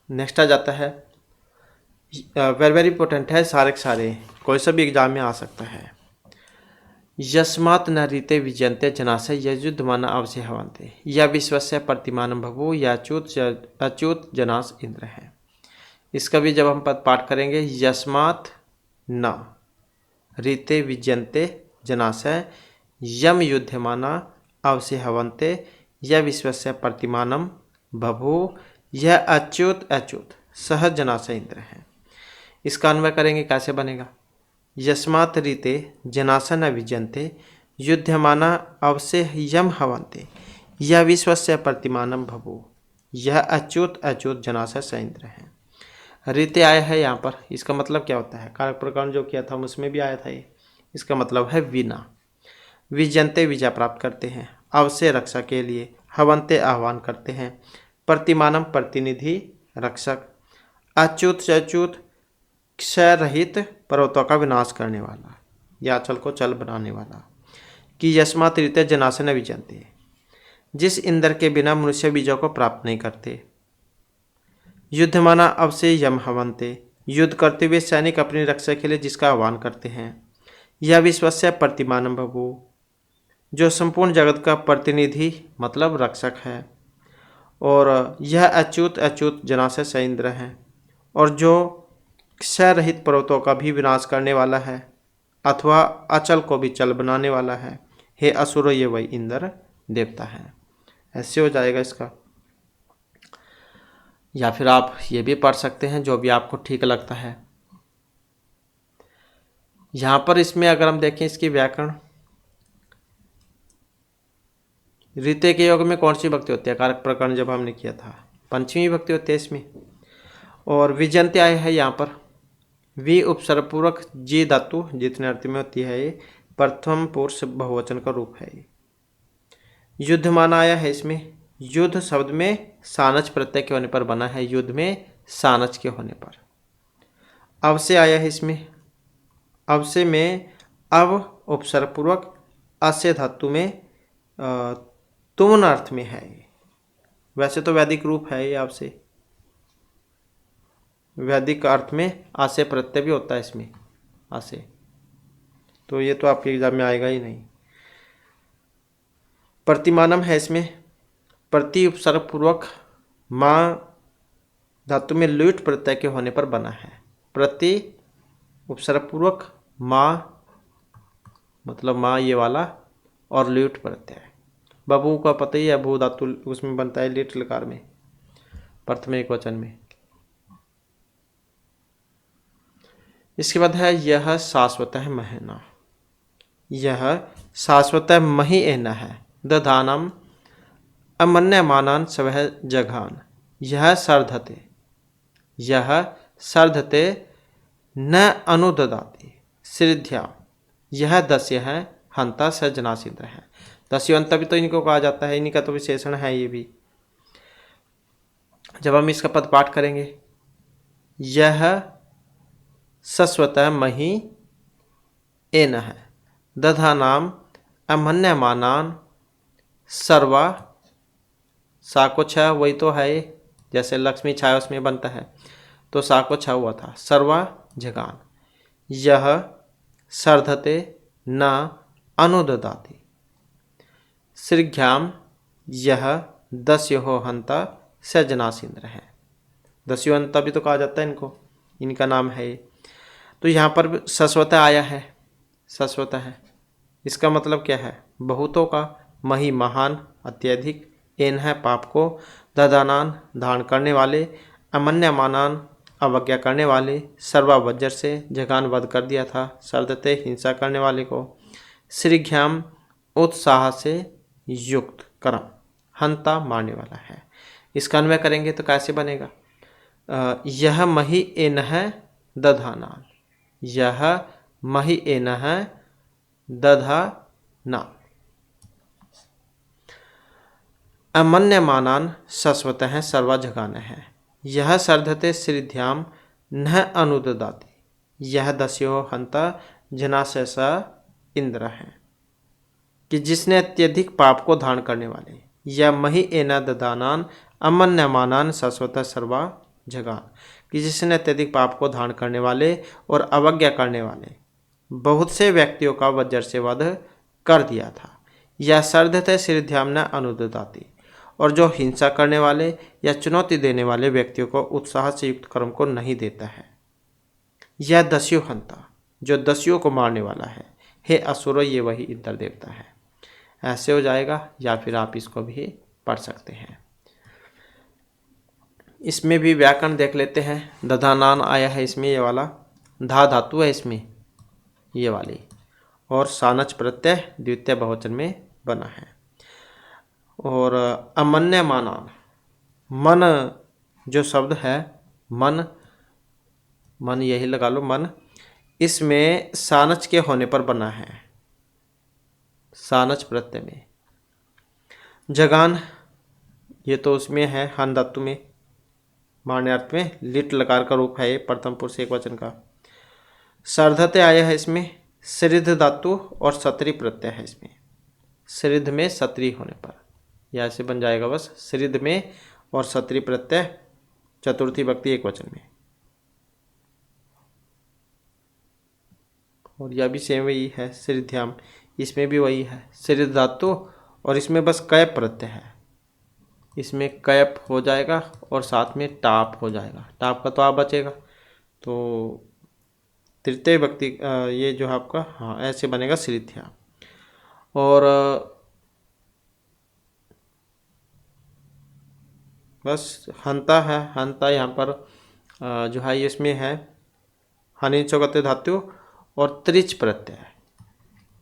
नेक्स्ट आ जाता है, वेरी इंपॉर्टेंट है, सारे के सारे कोई सा भी एग्जाम में आ सकता है। यस्मात् न रीते विजयन्ते जनासे यजुद्धमाना अवसे हवन्ते या विश्वस्य प्रतिमानं बभूव या अच्युत जनास इंद्र है। इसका भी जब हम पद पाठ करेंगे, यस्मात् न रीते विजयन्ते जनासे यम युध्यमाना अवसे हवन्ते या विश्वस्य प्रतिमानं बभूव यह अच्युत सह जनास इंद्र है। इसका अन्वय करेंगे, कैसे बनेगा? यस्मात् रीते जनासा न विजयन्ते युध्यमाना अवसे यम हवन्ते यह विश्वस्य प्रतिमानं बभूव यह अच्युत जनासा स इंद्र है। रीते आया है यहाँ पर, इसका मतलब क्या होता है? कारक प्रकरण जो किया था उसमें भी आया था ये। इसका मतलब है विना। विजयन्ते विजय प्राप्त करते हैं, अवसे रक्षा के लिए, हवन्ते आह्वान करते हैं, प्रतिमानम प्रतिनिधि रक्षक, अच्युत क्षय रहित पर्वतों का विनाश करने वाला या अचल को चल बनाने वाला। कि यस्मात् रीते जनासे न विजयन्ते जिस इंद्र के बिना मनुष्य विजय को प्राप्त नहीं करते। युद्धमाना अवसे यम हवन्ते युद्ध करते हुए सैनिक अपनी रक्षा के लिए जिसका आह्वान करते हैं। यह विश्वस्य प्रतिमानं बभूव जो संपूर्ण जगत का प्रतिनिधि मतलब रक्षक है। और यह अच्युत जनासे स इंद्र है, और जो क्षय रहित पर्वतों का भी विनाश करने वाला है अथवा अचल को भी चल बनाने वाला है। हे असुरो, ये वही इंद्र देवता है। ऐसे हो जाएगा इसका। या फिर आप ये भी पढ़ सकते हैं, जो भी आपको ठीक लगता है। यहाँ पर इसमें अगर हम देखें इसकी व्याकरण, रीते के योग में कौन सी भक्ति होती है? कारक प्रकरण जब हमने किया था पंचमी विभक्ति होती है इसमें। और विजयंती आया है यहाँ पर, वी उपसर्ग पूर्वक जी धातु जितने अर्थ में होती है ये प्रथम पुरुष बहुवचन का रूप है। ये युद्धमान आया है इसमें, युद्ध शब्द में सानच प्रत्यय के होने पर बना है, युद्ध में सानच के होने पर। अवसे आया है इसमें, अवसे में अव उपसर्ग पूर्वक अस्य धातु में तुमन अर्थ में है। वैसे तो वैदिक रूप है ये अवसे, वैदिक अर्थ में आसे प्रत्यय भी होता है इसमें, आसे, तो ये तो आपके एग्जाम में आएगा ही नहीं। प्रतिमानम है इसमें, प्रति उपसर्ग पूर्वक माँ धातु में लुट प्रत्यय के होने पर बना है। प्रति उपसर्ग पूर्वक माँ मतलब माँ ये वाला, और लुट प्रत्यय। बबू का पता ही है, भू धातु उसमें बनता है लिट लकार में, प्रथम एक वचन में। इसके बाद है यह शाश्वत है महीना, यह शाश्वत मही एना है। दधानम अमन्यमानान स्वह जघान, यह सर्धते, यह सर्धते न अनुददाति सिद्ध्या, यह दस्य है हंता सजनासिंद्र है। दस्यवंत भी तो इनको कहा जाता है, इन्हीं का तो विशेषण है ये भी। जब हम इसका पद पाठ करेंगे, यह सस्वतः मही एन है। दधा नाम अमन्यमानान सर्वा, साको छ वही तो है, जैसे लक्ष्मी छाया उसमें बनता है, तो साको छ हुआ था। सर्वा जगान, यह सर्धते न अनुददाति श्रीघ्याम, यह दस्यो हंता सजनासिंद्र है। दस्युहंता भी तो कहा जाता है इनको, इनका नाम है ये। तो यहाँ पर सस्वता आया है, सस्वता है, इसका मतलब क्या है? बहुतों का, मही महान अत्यधिक, एन है पाप को, ददानान धारण करने वाले, अमन्यमानान अवज्ञा करने वाले, सर्वा वज्र से जगान वध कर दिया था, सर्दते हिंसा करने वाले को, श्रीघ्याम उत्साह से युक्त कर्म, हंता मारने वाला है। इसका अन्वय करेंगे तो कैसे बनेगा? यह मही एन है दधानान, यह मही एन है दधानान। अमन्यमानान शश्वत है सर्वा जगान है, यह सर्धते श्रीध्याम न अनुददाति, यह दस्यो हंता जनाशैसा इंद्र है, कि जिसने अत्यधिक पाप को धारण करने वाले, यह मही एना ददानान अमन्यमानान शश्वत सर्वा जगान, कि जिसने अत्यधिक पाप को धारण करने वाले और अवज्ञा करने वाले बहुत से व्यक्तियों का वज्र से वध कर दिया था। यह सर्धते श्रीध्याम न अनुददाति, और जो हिंसा करने वाले या चुनौती देने वाले व्यक्तियों को उत्साह से युक्त कर्म को नहीं देता है। यह दस्यु हंता, जो दस्युओं को मारने वाला है। हे असुरो, ये वही इंद्र देवता है। ऐसे हो जाएगा, या फिर आप इसको भी पढ़ सकते हैं। इसमें भी व्याकरण देख लेते हैं। दधानान आया है इसमें, ये वाला धा धातु है इसमें, ये वाली, और सानच प्रत्यय द्वितीय बहुवचन में बना है। और अमन्यमानान, मन जो शब्द है, मन, मन यही लगा लो, मन, इसमें सानच के होने पर बना है, सानच प्रत्यय में। जगान, ये तो उसमें है हन धातु में, मारने अर्थ में, लिट लकार का रूप है ये, प्रथम पुरुष एक वचन का। सर्धते आया है इसमें, श्रिध धातु और सत्री प्रत्यय है इसमें, श्रिध में सत्री होने पर, या ऐसे बन जाएगा बस, श्रिध में और सत्री प्रत्यय चतुर्थी भक्ति एक वचन में। और यह भी सेम वही है, श्रीध्याम, इसमें भी वही है, श्रिध धातु, और इसमें बस कैप प्रत्यय है, इसमें कैप हो जाएगा और साथ में टाप हो जाएगा, टाप का तो आप बचेगा, तो तृतीय भक्ति ये जो है आपका, हाँ ऐसे बनेगा श्रीध्याम। और बस हंता है, हंता यहाँ पर जो है इसमें है हनि चौगते धातु और त्रिच प्रत्यय है,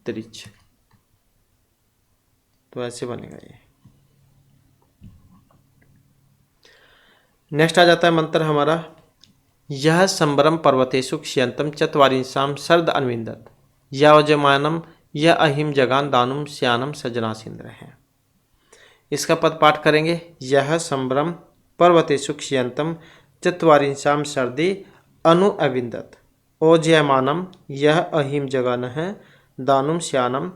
त्रिच, तो ऐसे बनेगा ये। नेक्स्ट आ जाता है मंत्र हमारा, यह संबरम पर्वतेषु क्षयंतम चत्वारिंशाम शरद अन्विंदत यावजमानम यह अहिम जगान दानुम श्यानम सजनासिंद्र है। इसका पद पाठ करेंगे, यह संबरम पर्वतेषु क्षयंतम चत्वारिंशाम शरदि अनु अविंदत ओजयमानम यह अहिम जगन है दानुम श्यानम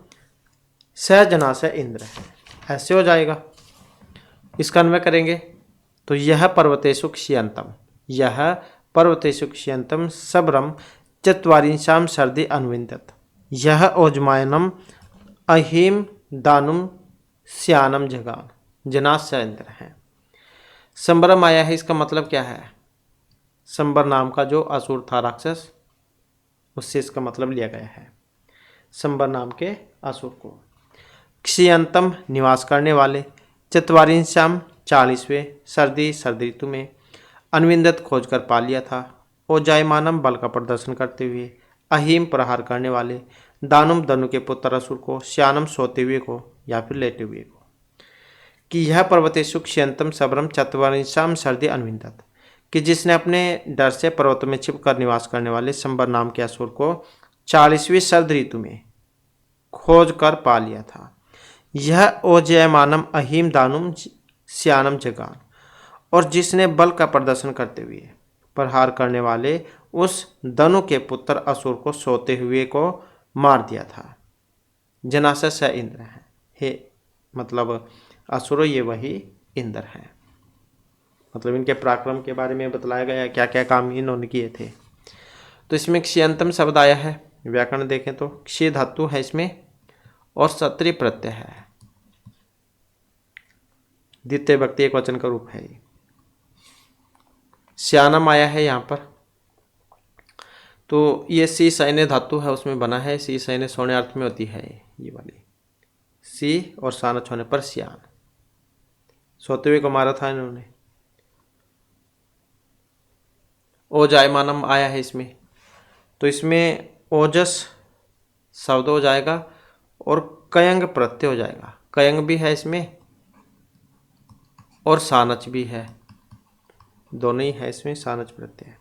सजना से इंद्र है। ऐसे हो जाएगा। इसका अन्वय करेंगे तो यह पर्वतेषु क्षयंतम, यह पर्वतेषु क्षयंतम सबरम चत्वारिंशाम शरदि अन्विंदत यह ओजमायनम अहिम दानुम श्यानम जगान जनास से इंद्र है। संबरम आया है, इसका मतलब क्या है? संबर नाम का जो असुर था राक्षस, उससे इसका मतलब लिया गया है, संबर नाम के असुर को। क्षयंतम निवास करने वाले, चत्वारिंशाम 40वें, सर्दी सर्द ऋतु में, अन्विंदत खोज कर पा लिया था, ओजायमानम बल का प्रदर्शन करते हुए, अहीम प्रहार करने वाले, दानुम दनु के पुत्र असुर को, श्यानम सोते हुए को या फिर लेटे हुए को। कि यह पर्वतेषु क्षयंतम सबरम चत्वारिंशाम सर्दी अन्विंदत, कि जिसने अपने डर से पर्वतों में छिप कर निवास करने वाले संबर नाम के असुर को 40वीं शरद ऋतु में खोज कर पा लिया था। यह ओजयमानम अहीम दानुम श्यानम जगान, और जिसने बल का प्रदर्शन करते हुए प्रहार करने वाले उस दनु के पुत्र असुर को सोते हुए को मार दिया था। जनासा स इंद्र है, हे मतलब असुर ये वही इंद्र है। मतलब इनके पराक्रम के बारे में बतलाया गया, क्या क्या काम इन्होंने किए थे। तो इसमें क्षयंतम शब्द आया है, व्याकरण देखें तो क्षय धातु है इसमें और सत्री प्रत्यय है, द्वितीय व्यक्ति एक वचन का रूप है। श्यानम आया है यहाँ पर, तो ये सी सैन्य धातु है उसमें बना है, सी सैन्य सोने अर्थ में होती है ये वाली, सी और सानच होने पर श्यान, सोते हुए को मारा था इन्होंने। ओजायमानम आया है इसमें, तो इसमें ओजस शब्द हो जाएगा और कयंग प्रत्यय हो जाएगा, कयंग भी है इसमें और सानच भी है, दोनों ही है इसमें सानच प्रत्यय।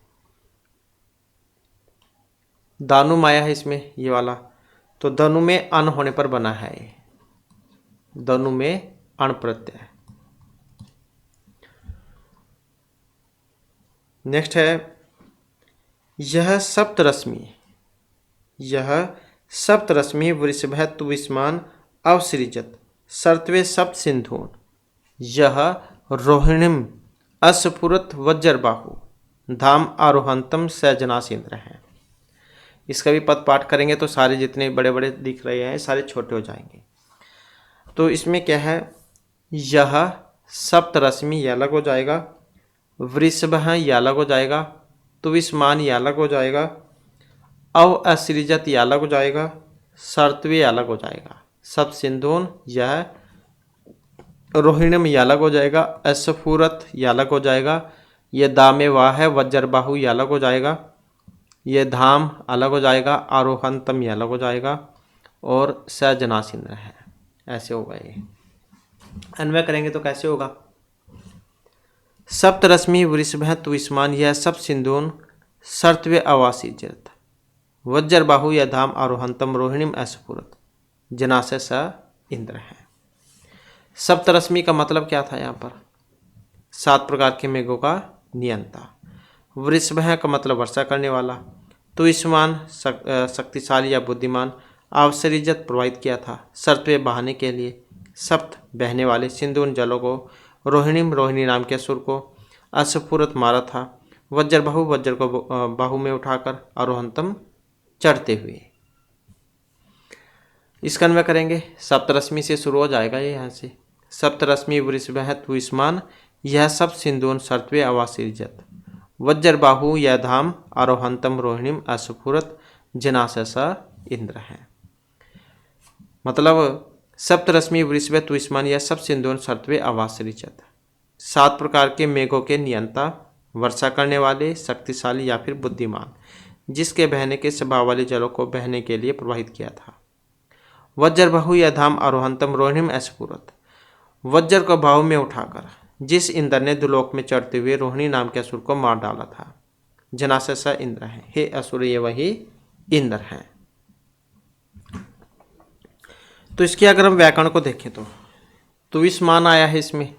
दानु माया है इसमें ये वाला, तो धनु में अन होने पर बना है, धनु में अण प्रत्यय। नेक्स्ट है यह सप्तरश्मि, यह सप्तरश्मि वृषभ तुविस्मान अवसृजत सर्तवे सप्त सिंधून यह रोहिणीम अस्फुरत वज्रबाहु धाम आरोहंतम सजनासिंद्र है। इसका भी पद पाठ करेंगे तो सारे जितने बड़े बड़े दिख रहे हैं सारे छोटे हो जाएंगे। तो इसमें क्या है, यह सप्तरश्मि यह अलग हो जाएगा, वृषभ है यह अलग हो जाएगा, तुविस्मान यह अलग हो जाएगा, अव असृजत यह अलग हो जाएगा, सर्तवे अलग हो जाएगा, सब सिंधुन यह रोहिणीम यह अलग हो जाएगा, अस्फुरत यह अलग हो जाएगा, यह दामे वाह है, वज्रबाहु यह अलग हो जाएगा, यह धाम अलग हो जाएगा, आरोहंतम यह अलग हो जाएगा और सजनासिंद्र है। ऐसे होगा ये। अन्वय करेंगे तो कैसे होगा, सप्तरश्मि वृषभ तुविस्मान यह सब सिंधुन सर्तवे अवासिजत वज्रबाहु यह धाम आरोहंतम रोहिणीम अस्फुरत जनासे स इंद्र है। सप्तरश्मि का मतलब क्या था यहाँ पर, 7 प्रकार के मेघों का नियंता। वृषभ का मतलब वर्षा करने वाला, तुविस्मान शक्तिशाली या बुद्धिमान, अवसृजत प्रवाहित किया था सर्तवे बहाने के लिए, सप्त बहने वाले, सिंधुन जलों को, रोहिणीम रोहिणी नाम के असुर को, अस्फुरत मारा था, वज्रबाहु वज्र को बाहु में उठाकर, आरोहंतम चढ़ते हुए। इसका अन्वय करेंगे, सप्तरश्मि से शुरू हो जाएगा ये यहाँ से, सप्तरश्मि वृषभ तुविस्मान यह सब सिंधुन सर्तवे अवासृजत वज्रबाहु यह धाम आरोहंतम रोहिणीम अस्फुरत जनासे स इंद्र है। मतलब सप्तरश्मि वृषभ तुविस्मान यह सब सिंधुन सर्तवे अवासृजत, 7 प्रकार के मेघों के नियंता, वर्षा करने वाले, शक्तिशाली या फिर बुद्धिमान, जिसके बहने के स्वभाव वाले जलों को बहने के लिए प्रवाहित किया था। वज्रबाहु यह धाम आरोहंतम रोहिणीम अस्फुरत, वज्र को बाहु में उठाकर जिस इंद्र ने दुलोक में चढ़ते हुए रोहिणी नाम के असुर को मार डाला था। जनासे स इंद्र है, हे असुर ये वही इंद्र हैं। तो इसके अगर हम व्याकरण को देखें तो तुविस्मान आया है इसमें।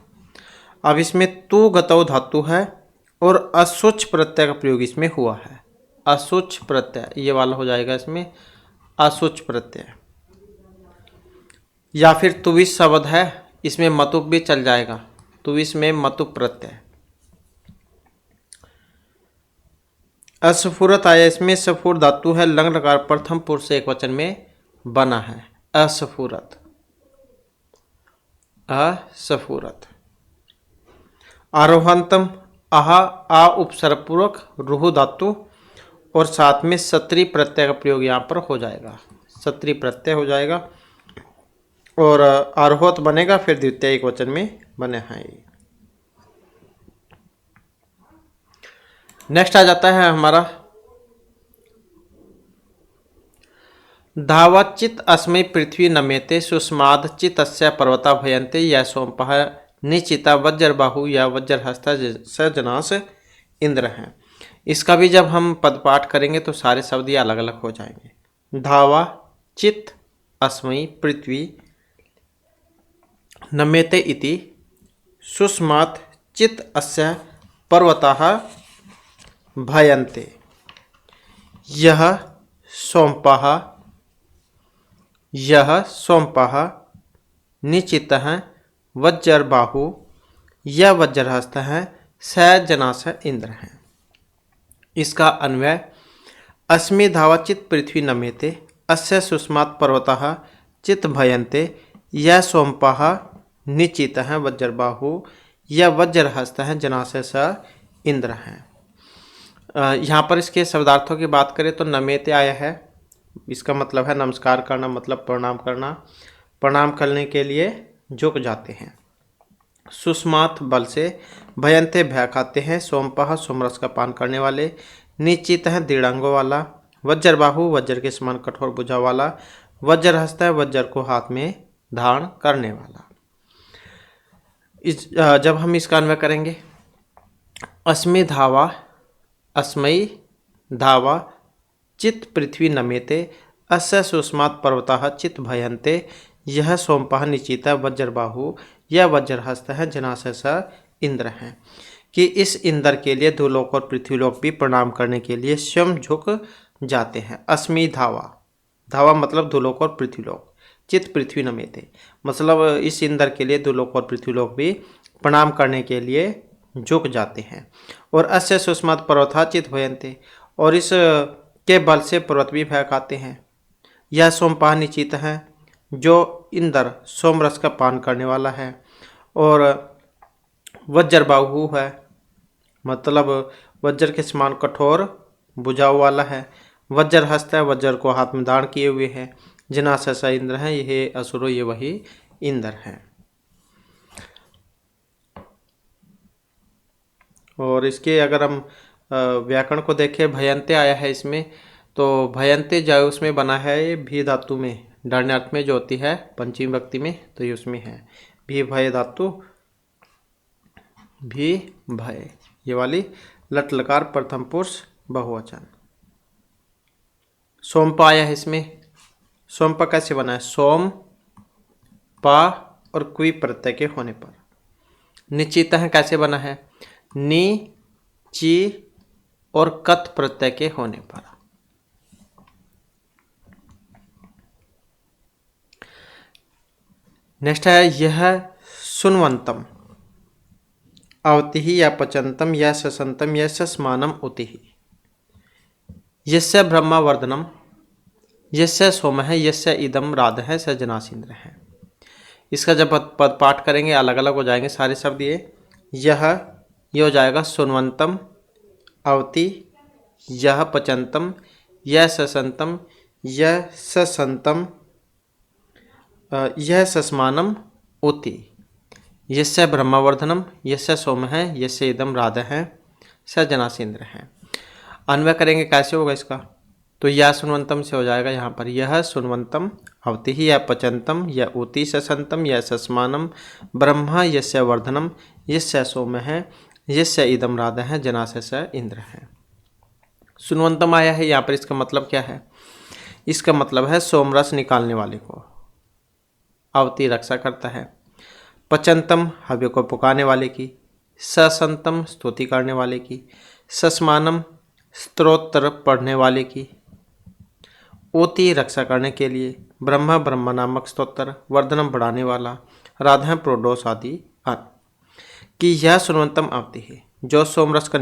अब इसमें तु गतौ धातु है और असुच प्रत्यय का प्रयोग इसमें हुआ है। असुच प्रत्यय ये वाला हो जाएगा इसमें असुच प्रत्यय, या फिर तुविस शब्द है इसमें मतुप भी चल जाएगा। तुविस में मतुप प्रत्यय। असफुरत आया इसमें, सफुर धातु है, लंग लकार प्रथम पुरुष से एक वचन में बना है। असफुरत, असफुरत। आरोहंतम आहा आ उपसर्ग पूर्वक रुहु धातु और साथ में सत्री प्रत्यय का प्रयोग यहाँ पर हो जाएगा। सत्री प्रत्यय हो जाएगा और आरोहत बनेगा, फिर द्वितीय एक वचन में बने हैं। नेक्स्ट आ जाता है हमारा धावचित अस्मै पृथ्वी नमेते सुस्माद चितस्य पर्वता भयन्ते या सोमपः निचिता वज्रबाहु या वज्रहस्ता स जनास इंद्र हैं। इसका भी जब हम पदपाठ करेंगे तो सारे शब्द ये अलग अलग हो जाएंगे। धावा चित अस्मै पृथ्वी नमेते इति सुस्मात् चित अस्य पर्वताः भयन्ते यह सोमपः निचितः वज्रबाहु यह वज्रहस्त है स जनास इंद्र हैं। इसका अन्वय अस्मि धावाचित पृथ्वी नमेते अस्य सुस्मात् पर्वतः चित भयन्ते यह सोमपः निचितः वज्रबाहु यह वज्रहस्त है जनास स इंद्र हैं। यहाँ पर इसके शब्दार्थों की बात करें तो नमेते आया है, इसका मतलब है नमस्कार करना, मतलब प्रणाम करना, प्रणाम करने के लिए झुक जाते हैं। सुस्मात बल से, भयंते भय खाते हैं, सोमपः सोमरस का पान करने वाले, निश्चित है दृढ़ अंगों वाला, वज्रबाहु वज्र के समान कठोर भुजा वाला, वज्रहस्त है वज्र को हाथ में धारण करने वाला। जब हम इसका अन्वय करेंगे अस्मै धावा चित पृथ्वी नमेते अस्य सुस्मात् पर्वतः चित भयन्ते यह सोमपः निचिता वज्रबाहु यह वज्रहस्त है जनास स इंद्र हैं, कि इस इंद्र के लिए दुलोक और पृथ्वीलोक भी प्रणाम करने के लिए स्वयं झुक जाते हैं। अस्मि धावा, धावा मतलब दुलोक और पृथ्वीलोक, चित पृथ्वी नमेते मतलब इस इंद्र के लिए दुलोक और पृथ्वीलोक भी प्रणाम करने के लिए झुक जाते हैं। और अस्य सुस्मात् पर्वतः चित भयन्ते और इस के बल से पर्वत भी भय खाते हैं। यह सोमपः निचित है जो इंद्र सोमरस का पान करने वाला है, और वज्रबाहु है मतलब वज्र के समान कठोर भुजाओं वाला है, वज्रहस्त है वज्र को हाथ में धारण किए हुए है, जनास स इंद्र हैं, यह असुरो ये वही इंद्र हैं। और इसके अगर हम व्याकरण को देखें, भयंते आया है इसमें, तो भयंते जो उसमें बना है ये भी धातु में, डरण्यार्थ में जो होती है पंचमी विभक्ति में, तो ये उसमें है भी भय धातु, भी भय ये वाली लट लकार प्रथम पुरुष बहुवचन। सोमप आया है इसमें, सोमप कैसे बना है, सोम पा और क्वी प्रत्यय के होने पर। निश्चित है कैसे बना है, नि ची और कत प्रत्यय के होने पर। नेक्स्ट है यह सुनवंतम अवति या पचंतम या ससंतम या सस्मानम उति यस्य ब्रह्मावर्धनम यस्य सोम है यस्य इदम राध है स जनासींद्र है। इसका जब पद पाठ करेंगे अलग अलग हो जाएंगे सारे शब्द। ये हो जाएगा सुनवंतम अवति, यह पचंतम, यह ससंतम, यह ससंतम, यह सस्मानम उति यस्य ब्रह्मवर्धनम यस्य सोम है यस्य इदम राध है स जनासींद्र है। अन्वय करेंगे कैसे होगा इसका, तो यह सुनवंतम से हो जाएगा यहाँ पर यह सुनवंतम अवति ही, या पचंतम, या ऊति ससंतम, या सस्मानम ब्रह्मा, यस्य वर्धनम, यस्य सोम है, यस्य इदम राध है, जनास्य स इंद्र है। सुनवंतम आया है यहाँ पर, इसका मतलब क्या है? इसका मतलब है सोमरस निकालने वाले को अवति रक्षा करता है। पचंतम हव्य को पकाने वाले की, ससंतम स्तुति करने वाले की, सस्मानम स्तोत्र पढ़ने वाले की, ओति रक्षा करने के लिए, ब्रह्मा ब्रह्म नामक स्तोत्र, वर्धनम बढ़ाने वाला, राधा प्रोडोस आदि कि यह सुनवंतम अवति है जो सोमरस का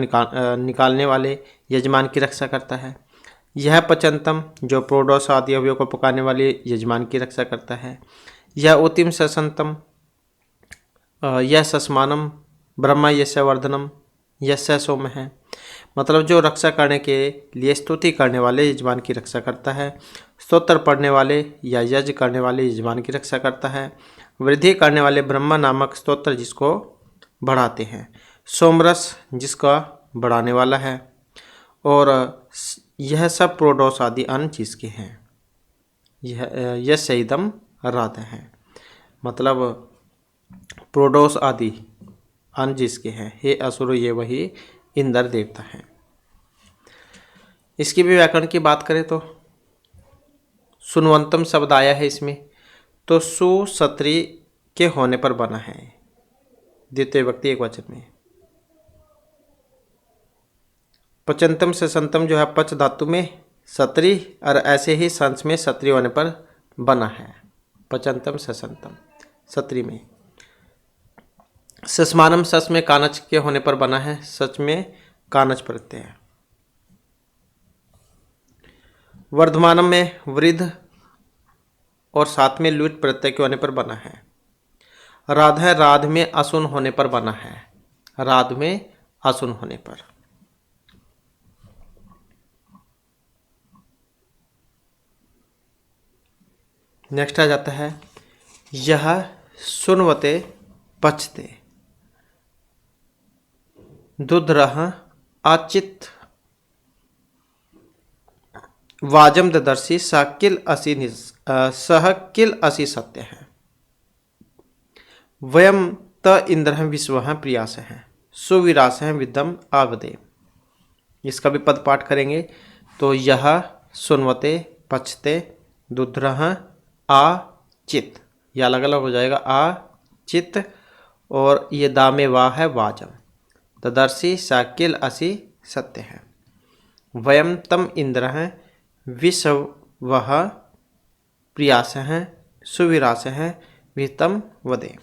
निकालने वाले यजमान की रक्षा करता है। यह पचंतम जो प्रोडोस आदि अवयव को पकाने वाले यजमान की रक्षा करता है। यह उत्तिम ससंतम, यह सस्मानम ब्रह्मा यस्य वर्धनम यस्य सोम है, मतलब जो रक्षा करने के लिए स्तुति करने वाले यजमान की रक्षा करता है, स्तोत्र पढ़ने वाले या यज्ञ करने वाले यजमान की रक्षा करता है, वृद्धि करने वाले ब्रह्मा नामक स्तोत्र जिसको बढ़ाते हैं, सोमरस जिसका बढ़ाने वाला है, और यह सब प्रोडोस आदि अन्य चीज़ के हैं। यह सईदम राधा है, मतलब प्रोडोस आदि अन्य जिसके हैं। हे असुर ये वही इंद्र देवता है। इसकी भी व्याकरण की बात करें तो सुनवंतम शब्द आया है इसमें, तो सु सत्री के होने पर बना है, द्वितीय विभक्ति एक वचन में। पचंतम से संतम जो है पच धातु में सत्री, और ऐसे ही संस में सत्री होने पर बना है, पचंतम से संतम सत्री में। सस्मानम सस में कानच के होने पर बना है, सच में कानच प्रत्यय है। वर्धमानम में वृद्ध और साथ में लुट प्रत्यय के होने पर बना है। राधा राध में असुन होने पर बना है, राध में असुन होने पर। नेक्स्ट आ जाता है यह सुनवते पचते दुधरह आचित वाजम ददर्शी साकिल असी सह किल असी सत्य है। वयम त इंद्र विश्व प्रियास है, सुविरास है विदम आवदे। इसका भी पद पाठ करेंगे तो यह सुनवते पचते दुधरह आ चित, यह अलग अलग हो जाएगा, आ चित, और ये दामे वाह है वाजम, तदर्शी साकिल असी सत्य है। वयम तम इंद्र हैं विश्व वह प्रियास हैं सुविरास हैं वितम वदे।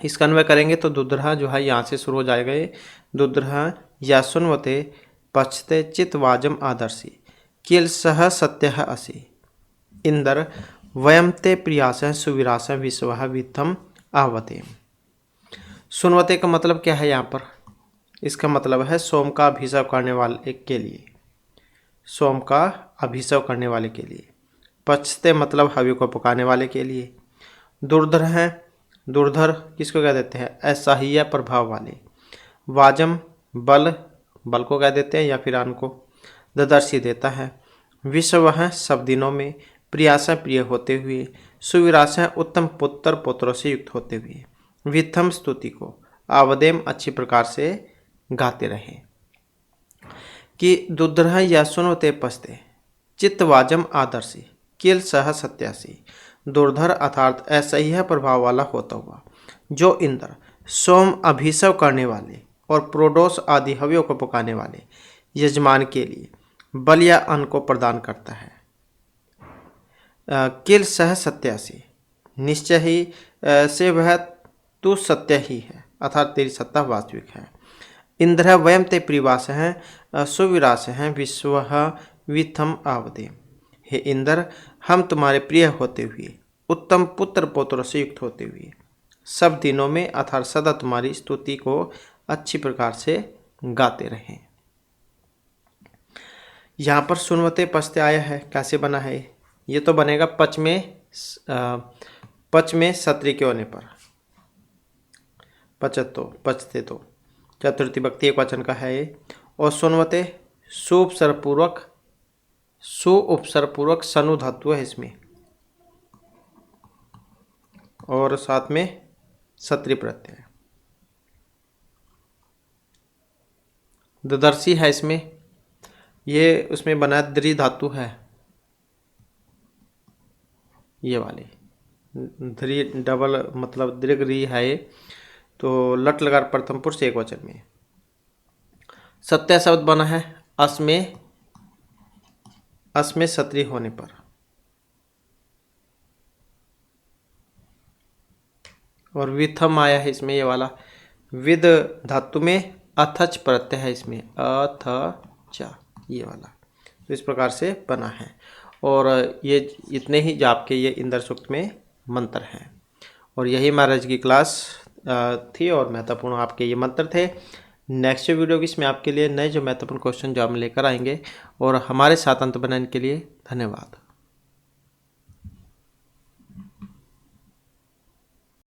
इसका अन्वय करेंगे तो दुधरह जो है यहाँ से शुरू हो जाएगा, ये दुधरह या सुनवते पचते चित वाजम आदर्शी किल सह सत्य असी इंद्र वयम ते प्रियास सुविरास विश्व वितम आवते। सुनवते का मतलब क्या है यहाँ पर? इसका मतलब है सोम का अभिषेक करने वाले के लिए, सोम का अभिषेक करने वाले के लिए। पचते मतलब हव्य को पकाने वाले के लिए। दुर्धर है, दुर्धर किसको कह देते हैं? असह्य प्रभाव वाले। वाजम बल, बल को कह देते हैं या फिर अन्न को। ददर्शी देता है। विश्व है सब दिनों में, प्रियासा प्रिय होते हुए, सुविरासा उत्तम पुत्र पुत्रों से युक्त होते हुए, विथम स्तुति को आवदेम अच्छी प्रकार से गाते रहे। कि दुधरह या सुनवते पचते चित्तवाजम आदर्शी किल सह सत्यासी, दुर्धर अर्थात असह्य प्रभाव वाला होता हुआ जो इंद्र सोम अभिषेक करने वाले और प्रोडोस आदि हव्यों को पकाने वाले यजमान के लिए बल या अन्न को प्रदान करता है। किल सह सत्यासी निश्चय ही से वह तू सत्य ही है, अर्थात तेरी सत्ता वास्तविक है। इंद्र वयम ते प्रिवास हैं सुविरास हैं विश्व विथम आवदे। हे इंद्र, हम तुम्हारे प्रिय होते हुए, उत्तम पुत्र पुत्रों से युक्त होते हुए, सब दिनों में अर्थात सदा तुम्हारी स्तुति को अच्छी प्रकार से गाते रहें। यहाँ पर सुनवते पचते आया है, कैसे बना है? ये तो बनेगा पच में सत्री के होने पर, पचतो पचते तो चतुर्थी भक्ति एक वचन का है ये। और सुनवते शुभ सरपूर्वक सु उपसर्ग पूर्वक सनु धातु है इसमें, और साथ में सत्री प्रत्यय। ददर्शी है इसमें, ये उसमें बना द्रि धातु है, ये वाली द्रि डबल मतलब दीर्घ री है ये, तो लट लगा प्रथम पुरुष एक वचन में। सत्य शब्द बना है अस में सत्री होने पर। और विथम आया है इसमें, ये वाला विद धातु में अथच प्रत्यय है इसमें, अथ च, ये वाला। तो इस प्रकार से बना है। और ये इतने ही जो आपके ये इंद्र सूक्त में मंत्र हैं। और यही महाराज की क्लास थी और महत्वपूर्ण आपके ये मंत्र थे। नेक्स्ट वीडियो की इसमें आपके लिए नए जो महत्वपूर्ण क्वेश्चन जो हम लेकर आएंगे। और हमारे साथ अंत बनाने के लिए धन्यवाद।